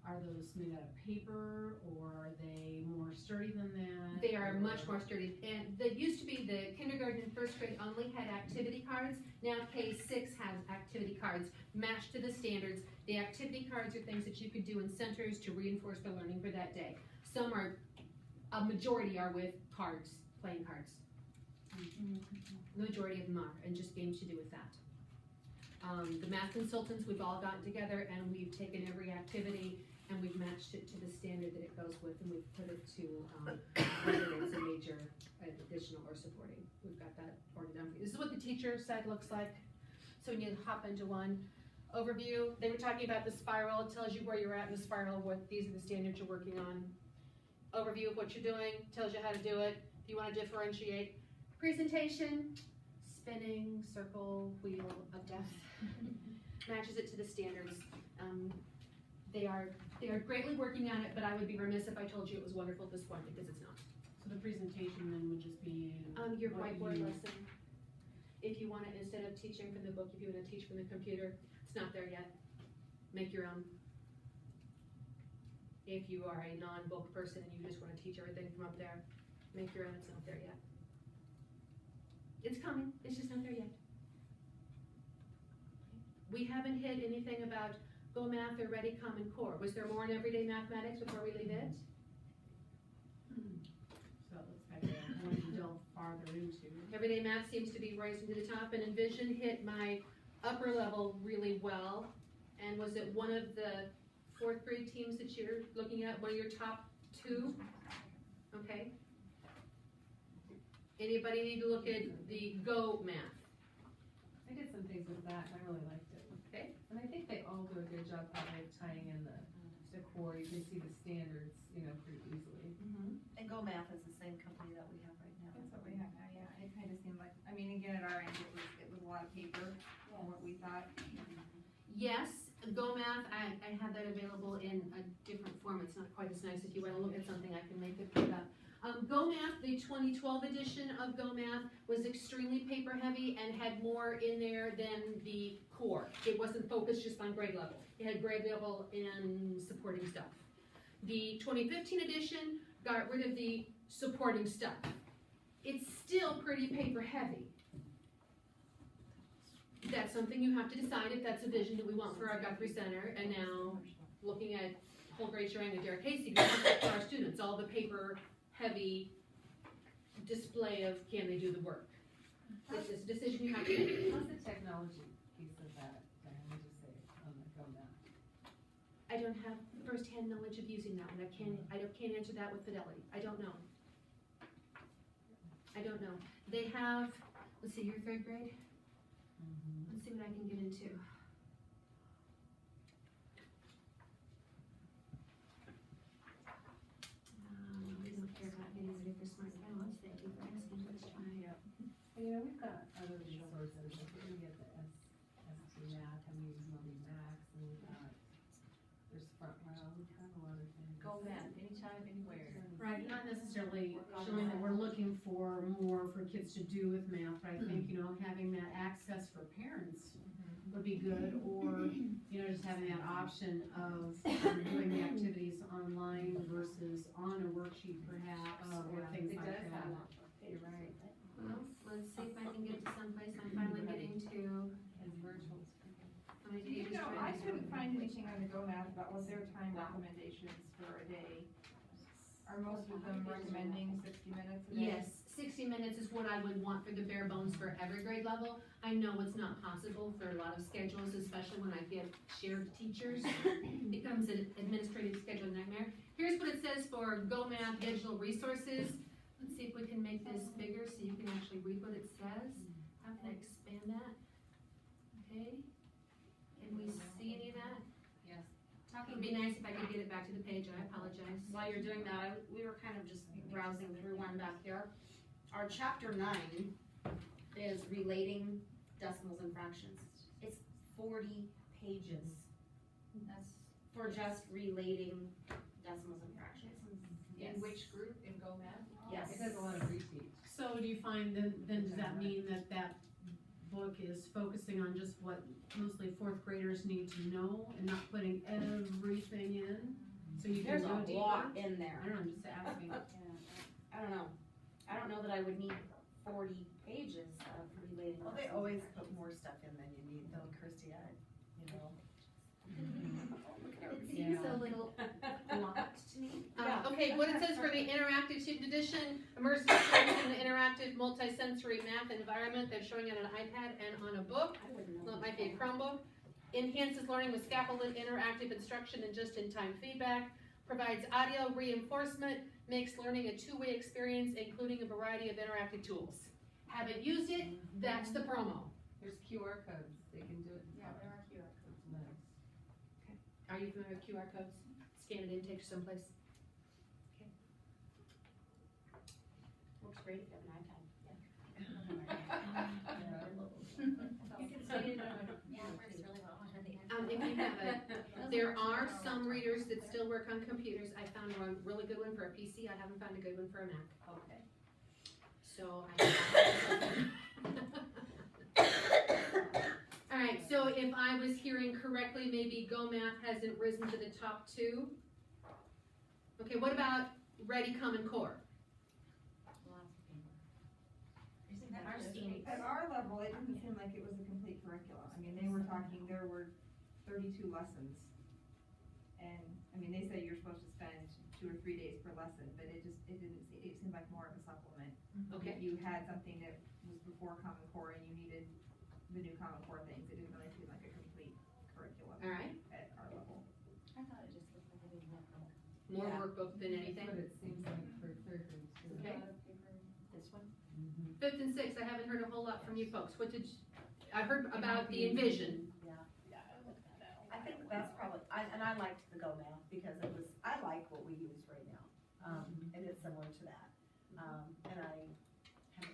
[SPEAKER 8] are those made out of paper, or are they more sturdy than that?
[SPEAKER 1] They are
[SPEAKER 8] or-
[SPEAKER 1] much more sturdy, and they used to be the kindergarten and first grade only had activity cards. Now K6 has activity cards matched to the standards. The activity cards are things that you could do in centers to reinforce the learning for that day. Some are, a majority are with cards, playing cards. The majority of them are, and just games to do with that. The math consultants, we've all gotten together and we've taken every activity and we've matched it to the standard that it goes with, and we've put it to, whether it's a major, additional, or supporting. We've got that ordered down for you. This is what the teacher side looks like. So when you hop into one overview, they were talking about the spiral. It tells you where you're at in the spiral, what these are the standards you're working on. Overview of what you're doing, tells you how to do it. If you want to differentiate. Presentation, spinning, circle, wheel of death. Matches it to the standards. They are greatly working on it, but I would be remiss if I told you it was wonderful at this point, because it's not.
[SPEAKER 8] So the presentation then would just be.
[SPEAKER 1] Your
[SPEAKER 8] what
[SPEAKER 1] whiteboard
[SPEAKER 8] you-
[SPEAKER 1] lesson. If you want it, instead of teaching from the book, if you want to teach from the computer, it's not there yet. Make your own. If you are a non-book person and you just want to teach everything from up there, make your own, it's not there yet. It's coming, it's just not there yet. We haven't hit anything about Go Math or Ready Common Core. Was there more in Everyday Mathematics before we leave it?
[SPEAKER 8] So it looks like I want to delve farther into.
[SPEAKER 1] Everyday Math seems to be rising to the top, and Envision hit my upper level really well. And was it one of the 4th grade teams that you're looking at, one of your top 2? Okay. Anybody need to look at the Go Math?
[SPEAKER 2] I did some things with that, and I really liked it.
[SPEAKER 1] Okay.
[SPEAKER 2] And I think they all do a good job probably of tying in the core. You can see the standards, pretty easily.
[SPEAKER 3] And Go Math is the same company that we have right now.
[SPEAKER 6] That's what we have now, yeah, it kind of seemed like, again, at our end, it was a lot of paper, on what we thought.
[SPEAKER 1] Yes, Go Math, I have that available in a different form. It's not quite as nice. If you want to look at something, I can make it put up. Go Math, the 2012 edition of Go Math was extremely paper heavy and had more in there than the core. It wasn't focused just on grade level. It had grade level and supporting stuff. The 2015 edition got rid of the supporting stuff. It's still pretty paper heavy. that's something you have to decide if that's a vision that we want for our Guthrie Center, and now looking at whole grade sharing with Derek Casey, we want that for our students, all the paper heavy display of can they do the work. It's a decision you have to make.
[SPEAKER 2] How's the technology piece of that, Diane, would you say, on the Go Math?
[SPEAKER 1] I don't have first-hand knowledge of using that one. I can't answer that with fidelity. I don't know. They have, let's see, your third grade? Let's see what I can get into. We don't care about getting ready for smart balance. Thank you for asking. Let's try.
[SPEAKER 2] Well, we've got other resources, like we get the ST Math, and we use Moby Max, and we've got, there's Front Row, we have a lot of things.
[SPEAKER 7] Go Math, anytime, anywhere.
[SPEAKER 8] Right, not necessarily showing that we're looking for more for kids to do with math, but I think, having that access for parents would be good, or, just having that option of doing the activities online versus on a worksheet perhaps, or things like that.
[SPEAKER 2] You're right.
[SPEAKER 1] Well, let's see if I can get to someplace I'm finally getting to.
[SPEAKER 2] As virtual.
[SPEAKER 1] How many pages do
[SPEAKER 6] I
[SPEAKER 1] have?
[SPEAKER 6] couldn't find anything on the Go Math about what their time recommendations for a day. Are most of them recommending 60 minutes a day?
[SPEAKER 1] Yes, 60 minutes is what I would want for the bare bones for every grade level. I know it's not possible for a lot of schedules, especially when I get shared teachers. It becomes an administrative schedule nightmare. Here's what it says for Go Math digital resources. Let's see if we can make this bigger so you can actually read what it says. How can I expand that? Okay. Can we see any of that?
[SPEAKER 4] Yes.
[SPEAKER 1] It'd be nice if I could get it back to the page. I apologize.
[SPEAKER 4] While you're doing that, we were kind of just browsing through one back here. Our chapter 9 is relating decimals and fractions. It's 40 pages.
[SPEAKER 3] That's,
[SPEAKER 4] For just relating decimals and fractions.
[SPEAKER 7] In which group, in Go Math?
[SPEAKER 4] Yes.
[SPEAKER 2] It does a lot of reteach.
[SPEAKER 8] So do you find then does that mean that book is focusing on just what mostly fourth graders need to know and not putting everything in? So you can
[SPEAKER 4] There's
[SPEAKER 8] go
[SPEAKER 4] a
[SPEAKER 8] deeper?
[SPEAKER 4] lot in there.
[SPEAKER 8] I don't know, I'm just asking.
[SPEAKER 4] I don't know. I don't know that I would need 40 pages of relating.
[SPEAKER 12] Well, they always put more stuff in than you need though, Christie, It
[SPEAKER 1] seems a little blocked to me.
[SPEAKER 4] Yeah.
[SPEAKER 1] Okay, what it says for the interactive student edition, immersive learning in the interactive multisensory math environment that's showing on an iPad and on a book.
[SPEAKER 4] I wouldn't know.
[SPEAKER 1] Well, it might be a Chromebook. Enhances learning with scaffolded interactive instruction and just-in-time feedback. Provides audio reinforcement. Makes learning a two-way experience, including a variety of interactive tools. Haven't used it? That's the promo.
[SPEAKER 2] There's QR codes, they can do it.
[SPEAKER 3] yeah, there are QR codes.
[SPEAKER 2] It's nice.
[SPEAKER 1] Are you familiar with QR codes? Scan it in, take you someplace.
[SPEAKER 4] Works great if you have an iPad.
[SPEAKER 3] You can see it on
[SPEAKER 11] Yeah, it works really well on the
[SPEAKER 1] If you have it. There are some readers that still work on computers. I found one really good one for a PC. I haven't found a good one for a Mac.
[SPEAKER 2] Okay.
[SPEAKER 1] So all right, so if I was hearing correctly, maybe Go Math hasn't risen to the top 2. Okay, what about Ready Common Core?
[SPEAKER 11] Our students.
[SPEAKER 6] At our level, it didn't seem like it was a complete curriculum. I mean, they were talking, there were 32 lessons. And, I mean, they say you're supposed to spend 2 or 3 days per lesson, but it seemed like more of a supplement.
[SPEAKER 1] Okay.
[SPEAKER 6] If you had something that was before Common Core and you needed the new Common Core things, it didn't really seem like a complete curriculum.
[SPEAKER 1] All right.
[SPEAKER 6] At our level.
[SPEAKER 3] I thought it just looked like a big workbook.
[SPEAKER 1] More
[SPEAKER 6] Yeah.
[SPEAKER 1] workbook than anything?
[SPEAKER 2] That's what it seems like for third grade too.
[SPEAKER 1] Okay.
[SPEAKER 3] A lot of paper.
[SPEAKER 1] This one? 5th and 6th, I haven't heard a whole lot from you folks. What did I heard about the Envision?
[SPEAKER 12] I think that's probably, and I liked the Go Math because I like what we use right now. And it's similar to that. And I haven't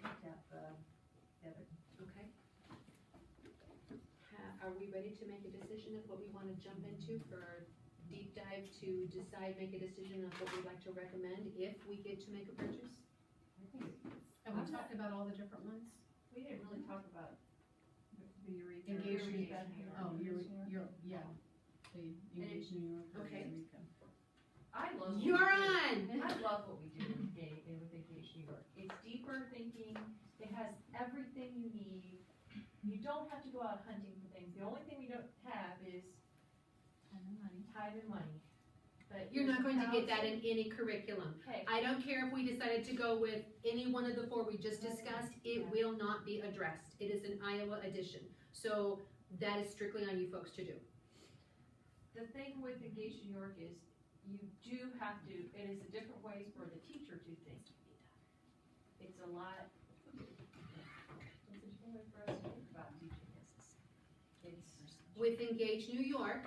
[SPEAKER 12] looked at the other.
[SPEAKER 1] Okay. Are we ready to make a decision of what we want to jump into for deep dive to decide, make a decision of what we'd like to recommend if we get to make a purchase?
[SPEAKER 8] Have we talked about all the different ones?
[SPEAKER 7] We didn't really talk about
[SPEAKER 6] The Eureka.
[SPEAKER 8] Engage New York. Oh, yeah. The Engage New York.
[SPEAKER 1] Okay.
[SPEAKER 8] Eureka.
[SPEAKER 7] I love. what
[SPEAKER 1] You're
[SPEAKER 7] we do.
[SPEAKER 1] on!
[SPEAKER 7] I love what we do with Engage New York. It's deeper thinking, it has everything you need You don't have to go out hunting for things. The only thing we don't have is time and money. But
[SPEAKER 1] You're not going to get that
[SPEAKER 7] in.
[SPEAKER 1] in any curriculum.
[SPEAKER 7] Okay,
[SPEAKER 1] I don't care if we decided to go with any one of the 4 we just discussed, it will not be addressed. It is an Iowa edition. So that is strictly on you folks to do.
[SPEAKER 7] the thing with Engage New York is you do have to, it is a different ways for the teacher to think. It's a lot. It's a different way for us to think about teaching this. It's.
[SPEAKER 1] With Engage New York,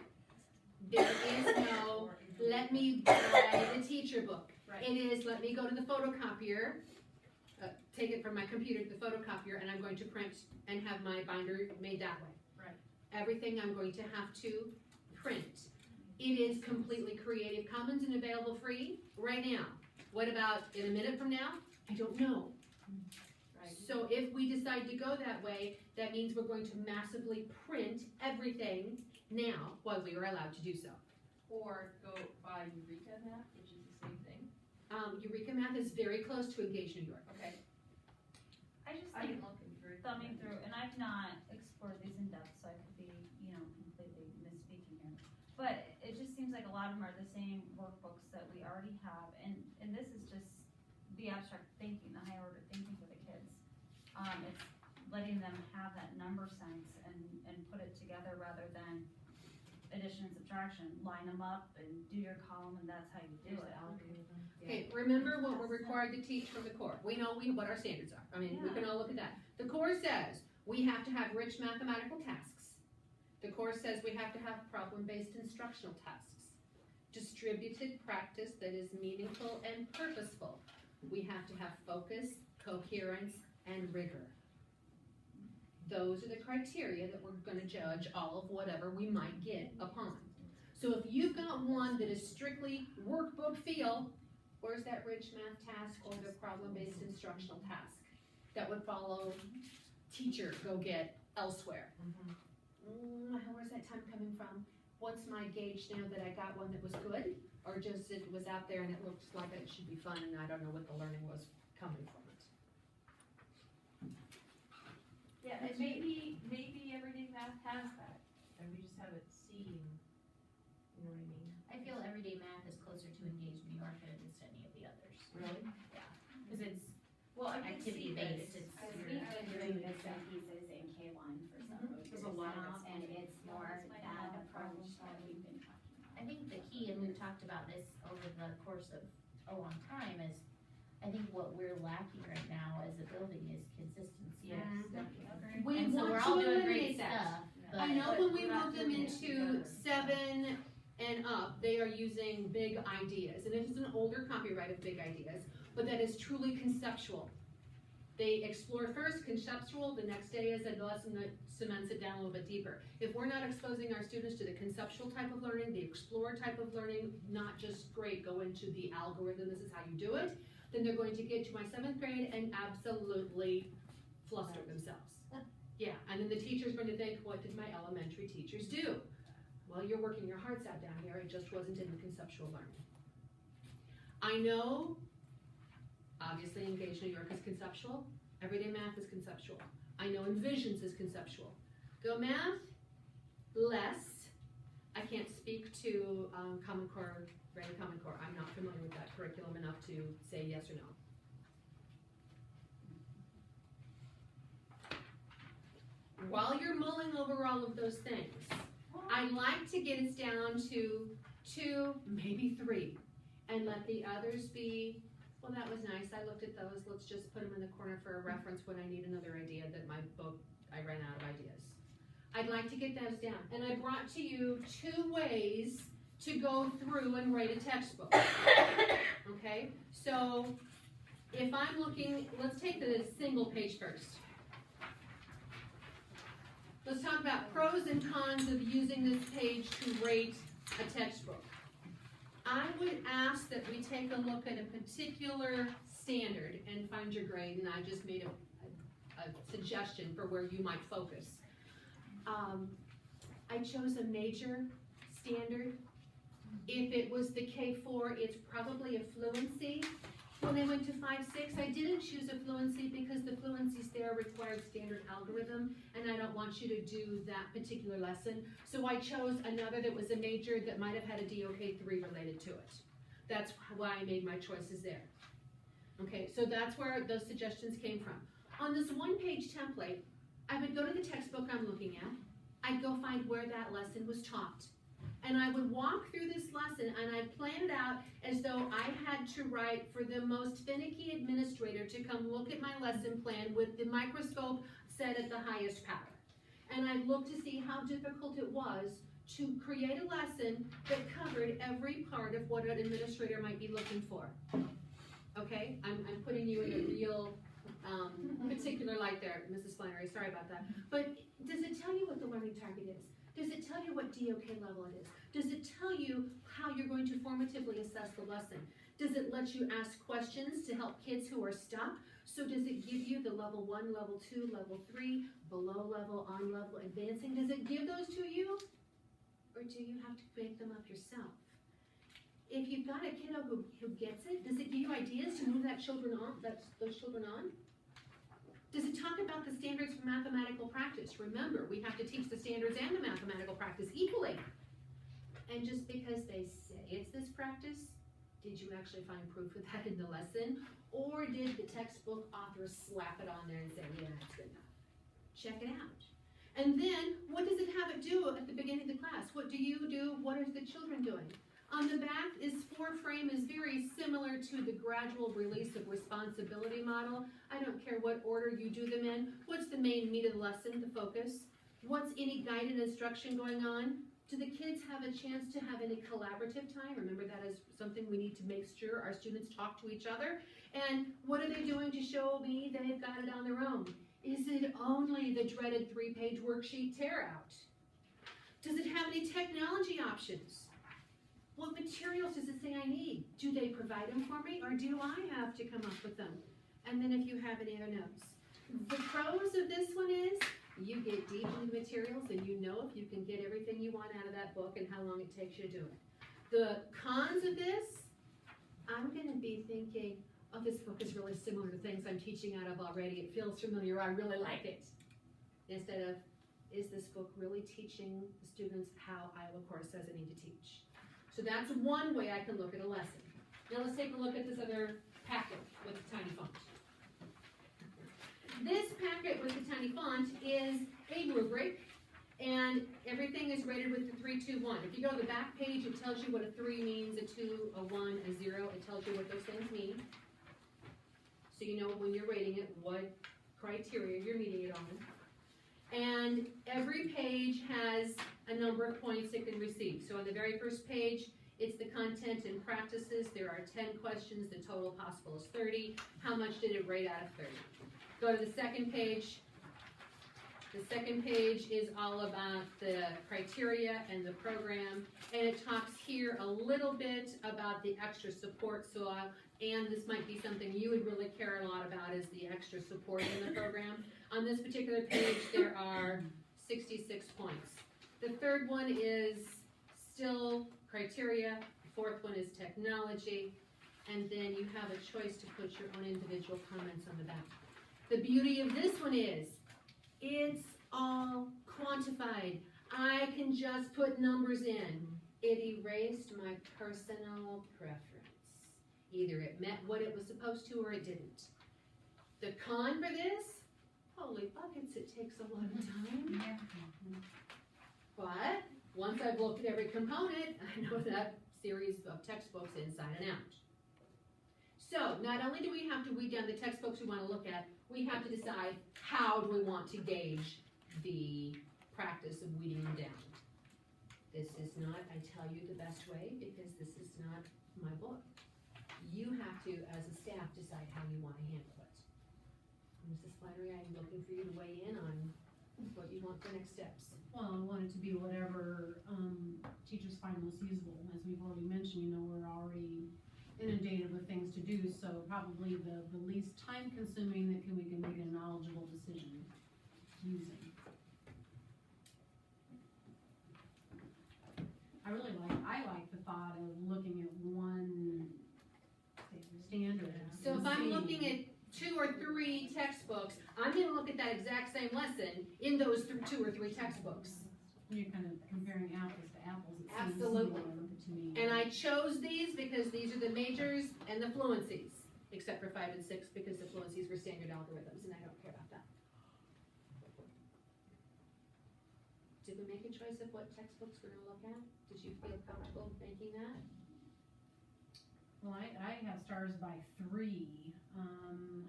[SPEAKER 1] there is no, let me buy the teacher book.
[SPEAKER 7] Right.
[SPEAKER 1] It is, let me go to the photocopier, take it from my computer to the photocopier, and I'm going to print and have my binder made that way.
[SPEAKER 7] Right.
[SPEAKER 1] Everything I'm going to have to print. It is completely Creative Commons and available free right now. What about in a minute from now? I don't know.
[SPEAKER 7] Right.
[SPEAKER 1] So if we decide to go that way, that means we're going to massively print everything now while we are allowed to do so.
[SPEAKER 7] Or go by Eureka Math, which is the same thing.
[SPEAKER 1] Eureka Math is very close to Engage New York.
[SPEAKER 7] Okay.
[SPEAKER 5] I just
[SPEAKER 7] I
[SPEAKER 5] think,
[SPEAKER 7] can look through.
[SPEAKER 5] thumbing through, and I've not explored these in depth, so I could be, completely misspeaking here. But it just seems like a lot of them are the same workbooks that we already have, and this is just the abstract thinking, the higher order thinking for the kids. It's letting them have that number sense and put it together rather than addition and subtraction. Line them up and do your column, and that's how you do it.
[SPEAKER 1] Okay, remember what we're required to teach from the core. We know what our standards are. I mean, we can all look at that. The core says we have to have rich mathematical tasks. The core says we have to have problem-based instructional tasks. Distributed practice that is meaningful and purposeful. We have to have focus, coherence, and rigor. Those are the criteria that we're going to judge all of whatever we might get upon. So if you've got one that is strictly workbook feel, where's that rich math task or the problem-based instructional task that would follow teacher go get elsewhere? Where's that time coming from? What's my gauge now that I got one that was good? Or just it was out there and it looks like it should be fun and I don't know what the learning was coming from it.
[SPEAKER 7] Yeah, and maybe everyday math has that, and we just haven't seen, you know what I mean?
[SPEAKER 11] I feel everyday math is closer to Engage New York than it is to any of the others.
[SPEAKER 7] Really?
[SPEAKER 11] Because it's
[SPEAKER 7] Well, I can see
[SPEAKER 11] activity
[SPEAKER 7] this.
[SPEAKER 11] based, it's.
[SPEAKER 13] Because we've been doing bits and pieces in K1 for some of
[SPEAKER 11] There's a lot of
[SPEAKER 13] and it's more that approach that we've been talking about.
[SPEAKER 11] I think the key, and we've talked about this over the course of a long time, is I think what we're lacking right now as a building is consistency.
[SPEAKER 1] We
[SPEAKER 11] And so
[SPEAKER 1] want
[SPEAKER 11] we're
[SPEAKER 1] to
[SPEAKER 11] all doing
[SPEAKER 1] eliminate
[SPEAKER 11] great
[SPEAKER 1] that.
[SPEAKER 11] stuff, but.
[SPEAKER 1] I know when we
[SPEAKER 7] we're not
[SPEAKER 1] move them
[SPEAKER 7] doing it
[SPEAKER 1] into
[SPEAKER 7] together.
[SPEAKER 1] 7 and up, they are using big ideas. And it's an older copyright of big ideas, but that is truly conceptual. They explore first conceptual, the next day is a lesson that cements it down a little bit deeper. If we're not exposing our students to the conceptual type of learning, the explore type of learning, not just great, go into the algorithm, this is how you do it, then they're going to get to my 7th grade and absolutely fluster themselves. Yeah, and then the teacher's going to think, what did my elementary teachers do? Well, you're working your hearts out down here, it just wasn't in the conceptual learning. I know, obviously Engage New York is conceptual, everyday math is conceptual. I know Envisions is conceptual. Go Math, less. I can't speak to Common Core, Ready Common Core. I'm not familiar with that curriculum enough to say yes or no. While you're mulling over all of those things, I'd like to get us down to 2, maybe 3, and let the others be, well, that was nice, I looked at those, let's just put them in the corner for a reference when I need another idea that my book, I ran out of ideas. I'd like to get those down, and I brought to you 2 ways to go through and write a textbook. Okay, so if I'm looking, let's take the single page first. Let's talk about pros and cons of using this page to rate a textbook. I would ask that we take a look at a particular standard and find your grade, and I just made a suggestion for where you might focus. I chose a major standard. If it was the K4, it's probably a fluency. When I went to 5-6, I didn't choose a fluency because the fluencies there required standard algorithm, and I don't want you to do that particular lesson. So I chose another that was a major that might have had a DOK 3 related to it. That's why I made my choices there. Okay, so that's where those suggestions came from. On this one-page template, I would go to the textbook I'm looking at, I'd go find where that lesson was taught. And I would walk through this lesson and I'd plan it out as though I had to write for the most finicky administrator to come look at my lesson plan with the microscope set at the highest power. And I'd look to see how difficult it was to create a lesson that covered every part of what an administrator might be looking for. Okay, I'm putting you in a real particular light there, Mrs. Flannery, sorry about that. But does it tell you what the learning target is? Does it tell you what DOK level it is? Does it tell you how you're going to formatively assess the lesson? Does it let you ask questions to help kids who are stuck? So does it give you the level 1, level 2, level 3, below level, on level, advancing? Does it give those to you? Or do you have to make them up yourself? If you've got a kiddo who gets it, does it give you ideas to move those children on? Does it talk about the standards for mathematical practice? Remember, we have to teach the standards and the mathematical practice equally. And just because they say it's this practice, did you actually find proof of that in the lesson? Or did the textbook author slap it on there and say, yeah, it's good enough? Check it out. And then, what does it have it do at the beginning of the class? What do you do? What are the children doing? On the back, this 4-frame is very similar to the gradual release of responsibility model. I don't care what order you do them in. What's the main meat of the lesson, the focus? What's any guided instruction going on? Do the kids have a chance to have any collaborative time? Remember, that is something we need to make sure our students talk to each other. And what are they doing to show me they've got it on their own? Is it only the dreaded 3-page worksheet tear out? Does it have any technology options? What materials does it say I need? Do they provide them for me, or do I have to come up with them? And then if you have any other notes. The pros of this one is you get deep into the materials and you know if you can get everything you want out of that book and how long it takes you to do it. The cons of this, I'm going to be thinking, oh, this book is really similar to things I'm teaching out of already. It feels familiar. I really like it. Instead of, is this book really teaching the students how Iowa Core says I need to teach? So that's one way I can look at a lesson. Now let's take a look at this other packet with the tiny font. This packet with the tiny font is a rubric, and everything is rated with the 3, 2, 1. If you go to the back page, it tells you what a 3 means, a 2, a 1, a 0. It tells you what those things mean. So you know when you're rating it, what criteria you're meeting it on. And every page has a number of points it can receive. So on the very first page, it's the content and practices. There are 10 questions. The total possible is 30. How much did it rate out of 30? Go to the second page. The second page is all about the criteria and the program. And it talks here a little bit about the extra support. So, and this might be something you would really care a lot about, is the extra support in the program. On this particular page, there are 66 points. The third one is still criteria. The fourth one is technology. And then you have a choice to put your own individual comments on the back. The beauty of this one is it's all quantified. I can just put numbers in. It erased my personal preference. Either it met what it was supposed to or it didn't. The con for this, holy buckets, it takes a lot of time. But once I've looked at every component, I know that series of textbooks inside and out. So not only do we have to weed down the textbooks we want to look at, we have to decide how do we want to gauge the practice of weeding them down. This is not, I tell you, the best way, because this is not my book. You have to, as a staff, decide how you want to handle it. Mrs. Flannery, I'm looking for you to weigh in on what you want for next steps.
[SPEAKER 8] Well, I want it to be whatever teachers find most usable. As we've already mentioned, you know, we're already inundated with things to do, so probably the least time consuming that we can make a knowledgeable decision using. I like the thought of looking at one standard
[SPEAKER 1] looking at 2 or 3 textbooks, I'm gonna look at that exact same lesson in those 2 or 3 textbooks.
[SPEAKER 8] You're kind of comparing apples to apples, it seems
[SPEAKER 1] Absolutely.
[SPEAKER 8] to me.
[SPEAKER 1] And I chose these because these are the majors and the fluencies, except for 5 and 6 because the fluencies were standard algorithms, and I don't care about that. Did we make a choice of what textbooks we're gonna look at? Did you feel comfortable making that?
[SPEAKER 8] Well, I have stars by 3.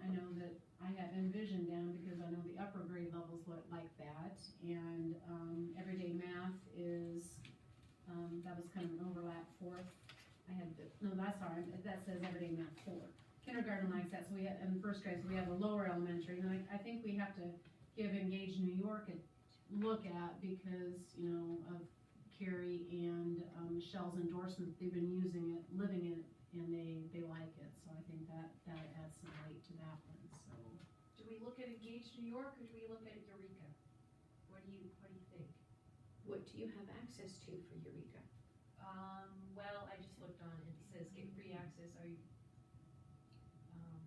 [SPEAKER 8] I know that I have Envision down because I know the upper grade levels look like that, and everyday math is, that was kind of an overlap 4th. That says everyday math 4. Kindergarten likes that, so we have, and 1st grade, so we have a lower elementary, and I think we have to give Engage New York a look at because, you know, of Carrie and Michelle's endorsement. They've been using it, living it, and they like it, so I think that adds some weight to that one, so.
[SPEAKER 7] Do we look at Engage New York, or do we look at Eureka? What do you think?
[SPEAKER 1] What do you have access to for Eureka?
[SPEAKER 7] Well, I just looked on, it says get free access, are you?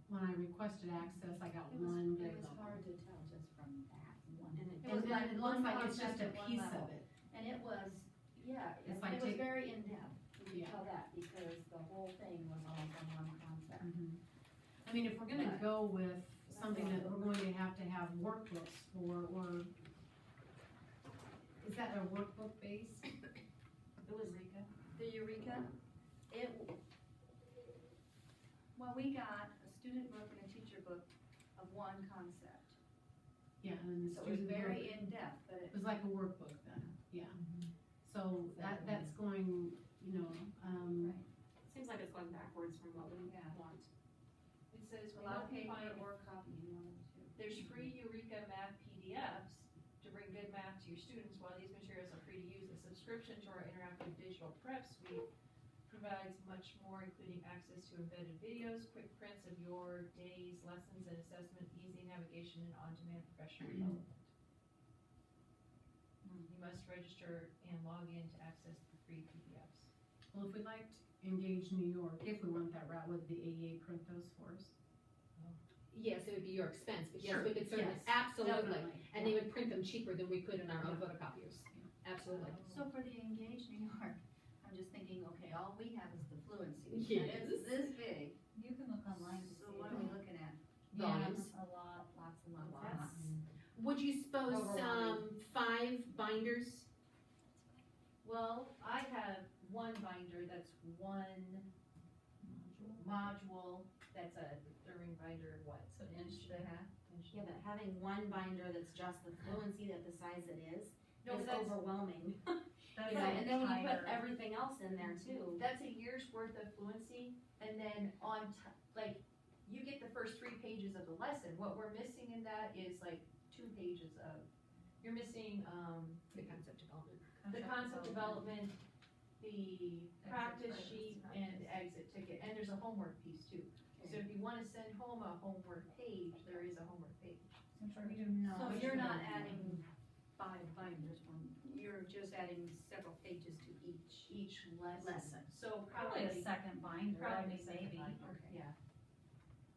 [SPEAKER 8] When I requested access, I got
[SPEAKER 11] It was,
[SPEAKER 8] one
[SPEAKER 11] it
[SPEAKER 8] grade
[SPEAKER 11] was
[SPEAKER 8] level.
[SPEAKER 11] hard to tell just from that one.
[SPEAKER 1] And
[SPEAKER 11] It was like
[SPEAKER 8] it
[SPEAKER 11] one
[SPEAKER 8] looks like it's just
[SPEAKER 11] concept
[SPEAKER 8] a
[SPEAKER 11] at one
[SPEAKER 8] piece of
[SPEAKER 11] level.
[SPEAKER 8] it.
[SPEAKER 11] And it was, yeah,
[SPEAKER 8] It's
[SPEAKER 11] it
[SPEAKER 8] like
[SPEAKER 11] was
[SPEAKER 8] take-
[SPEAKER 11] very in-depth, you
[SPEAKER 8] Yeah.
[SPEAKER 11] can tell that, because the whole thing was all from one concept.
[SPEAKER 8] I mean, if we're gonna go with something that we're going to have workbooks for, or, is that a workbook base?
[SPEAKER 11] It was the Eureka, well, we got a student book and a teacher book of one concept.
[SPEAKER 8] Yeah, and the
[SPEAKER 11] So it was
[SPEAKER 8] student
[SPEAKER 11] very
[SPEAKER 8] book,
[SPEAKER 11] in-depth, but
[SPEAKER 8] it was like a workbook then, yeah. So that's going, you know,
[SPEAKER 4] Seems like it's going backwards from what we
[SPEAKER 11] Yeah.
[SPEAKER 4] want.
[SPEAKER 7] It says, we
[SPEAKER 11] allow
[SPEAKER 7] hope you
[SPEAKER 11] paper
[SPEAKER 7] find
[SPEAKER 11] or copying one of the two.
[SPEAKER 7] there's free Eureka math PDFs to bring good math to your students. While these materials are free to use, a subscription to our interactive digital prep suite provides much more, including access to embedded videos, quick prints of your day's lessons and assessment, easy navigation, and on-demand professional development. You must register and log in to access the free PDFs.
[SPEAKER 8] well, if we liked Engage New York, if we went that route, would the AEA print those for us?
[SPEAKER 1] Yes, it would be your expense, but yes,
[SPEAKER 8] Sure,
[SPEAKER 1] we could certainly,
[SPEAKER 8] yes,
[SPEAKER 1] absolutely.
[SPEAKER 8] Definitely.
[SPEAKER 1] And they would print them cheaper than we could in our own photocopiers. Absolutely.
[SPEAKER 11] So for the Engage New York, I'm just thinking, okay, all we have is the fluency.
[SPEAKER 1] Yes.
[SPEAKER 11] And it's this big,
[SPEAKER 10] You can look online to see.
[SPEAKER 11] so what are we looking at?
[SPEAKER 1] Volumes.
[SPEAKER 10] A lot.
[SPEAKER 11] Lots and lots.
[SPEAKER 1] Lots. Would you suppose
[SPEAKER 11] Overwhelming.
[SPEAKER 1] 5 binders?
[SPEAKER 7] Well, I have one binder that's one module, that's a Irving binder of what, so an inch and a half?
[SPEAKER 4] Yeah, but having one binder that's just the fluency at the size it is
[SPEAKER 7] No,
[SPEAKER 4] is
[SPEAKER 7] that's,
[SPEAKER 4] overwhelming.
[SPEAKER 5] That's
[SPEAKER 4] Yeah, and then when you put
[SPEAKER 5] entire-
[SPEAKER 4] everything else in there too.
[SPEAKER 7] that's a year's worth of fluency, and then like, you get the first 3 pages of the lesson. What we're missing in that is like 2 pages of, you're missing,
[SPEAKER 1] The concept development.
[SPEAKER 7] the concept development, the practice sheet, and the exit ticket, and there's a homework piece too. So if you wanna send home a homework page, there is a homework page.
[SPEAKER 10] We do not.
[SPEAKER 11] So you're not adding 5 binders, you're just adding several pages to each lesson.
[SPEAKER 7] So
[SPEAKER 5] Probably a
[SPEAKER 7] probably,
[SPEAKER 5] second binder, I
[SPEAKER 7] probably
[SPEAKER 5] mean, maybe.
[SPEAKER 7] yeah.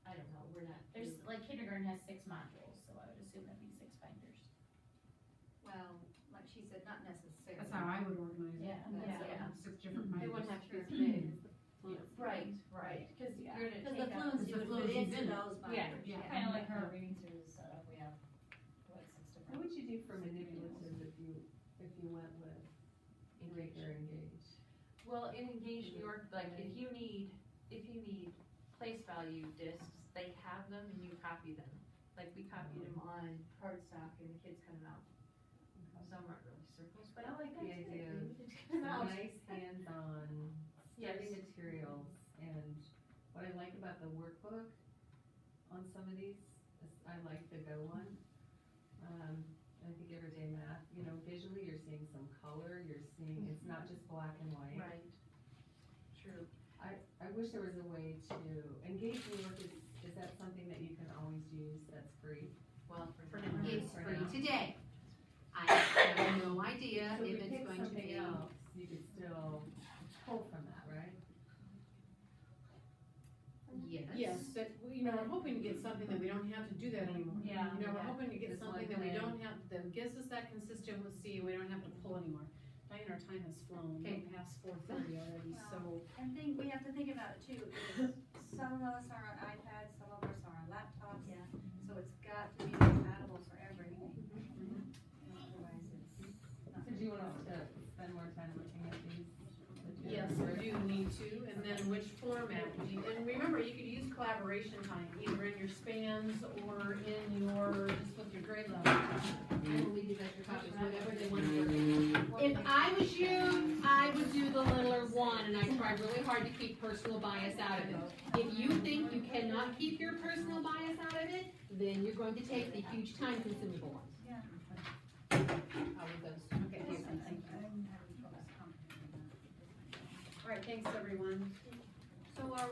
[SPEAKER 7] I don't know, we're not.
[SPEAKER 4] There's, like kindergarten has 6 modules, so I would assume that'd be 6 binders.
[SPEAKER 11] Well, like she said, not necessarily.
[SPEAKER 8] That's how I would organize it.
[SPEAKER 4] Yeah,
[SPEAKER 11] yeah.
[SPEAKER 8] 6 different
[SPEAKER 1] They
[SPEAKER 8] binders.
[SPEAKER 1] wouldn't have to be as big.
[SPEAKER 7] Right, right, cause you're gonna
[SPEAKER 11] Because
[SPEAKER 7] take
[SPEAKER 11] the
[SPEAKER 7] out.
[SPEAKER 11] fluency
[SPEAKER 8] The
[SPEAKER 11] would fit
[SPEAKER 8] fluency's
[SPEAKER 11] into
[SPEAKER 8] in it.
[SPEAKER 11] those binders.
[SPEAKER 8] Yeah.
[SPEAKER 5] Kind of like how our reading series is set up, we have, what, 6 different.
[SPEAKER 2] What would you do for manipulative if you went with Eureka or Engage?
[SPEAKER 7] Well, in Engage New York, like, if you need place value discs, they have them and you copy them. Like, we copied them on cardstock and the kids cut them out. Some aren't really circles, but
[SPEAKER 2] I like the
[SPEAKER 7] that's
[SPEAKER 2] idea
[SPEAKER 7] it.
[SPEAKER 2] of
[SPEAKER 7] Just cut 'em out.
[SPEAKER 2] nice hands-on study materials, and what I like about the workbook on some of these is I like the Go one. I think everyday math, you know, visually you're seeing some color, you're seeing, it's not just black and white.
[SPEAKER 7] Right. True.
[SPEAKER 2] I wish there was a way to, Engage New York is that something that you can always use that's free?
[SPEAKER 7] Well,
[SPEAKER 1] For
[SPEAKER 7] now.
[SPEAKER 1] now, it's
[SPEAKER 2] For
[SPEAKER 1] free
[SPEAKER 2] now.
[SPEAKER 1] today. I have no idea
[SPEAKER 2] So
[SPEAKER 1] if
[SPEAKER 2] we
[SPEAKER 1] it's
[SPEAKER 2] pick
[SPEAKER 1] going to
[SPEAKER 2] something
[SPEAKER 1] be.
[SPEAKER 2] else, you could still pull from that, right?
[SPEAKER 1] Yes,
[SPEAKER 8] that, you know, we're hoping to get something that we don't have to do that anymore.
[SPEAKER 5] Yeah.
[SPEAKER 8] You know, we're hoping to get
[SPEAKER 2] Just
[SPEAKER 8] something
[SPEAKER 2] one
[SPEAKER 8] that we
[SPEAKER 2] plan.
[SPEAKER 8] don't have, that gives us that consistency, we don't have to pull anymore. Diane, our time has flown,
[SPEAKER 1] Okay.
[SPEAKER 8] we're past 4:30 already, so.
[SPEAKER 3] And we have to think about it too, is some of us are on iPads, some of us are on laptops.
[SPEAKER 10] Yeah.
[SPEAKER 3] So it's got to be compatible for everything. Otherwise it's not.
[SPEAKER 2] So do you want us to spend more time looking at these?
[SPEAKER 8] Yes, we do need to, and then which format, and remember, you could use collaboration time, either in your spans or in your, just with your grade level.
[SPEAKER 1] I will leave these extra copies, whatever they want to work. If I was you, I would do the littler one, and I try really hard to keep personal bias out of it. If you think you cannot keep your personal bias out of it, then you're going to take the huge time consumable ones.
[SPEAKER 3] Yeah.
[SPEAKER 1] How would those? Okay,
[SPEAKER 3] I'm having trouble comprehending that.
[SPEAKER 8] All right, thanks, everyone.
[SPEAKER 3] So are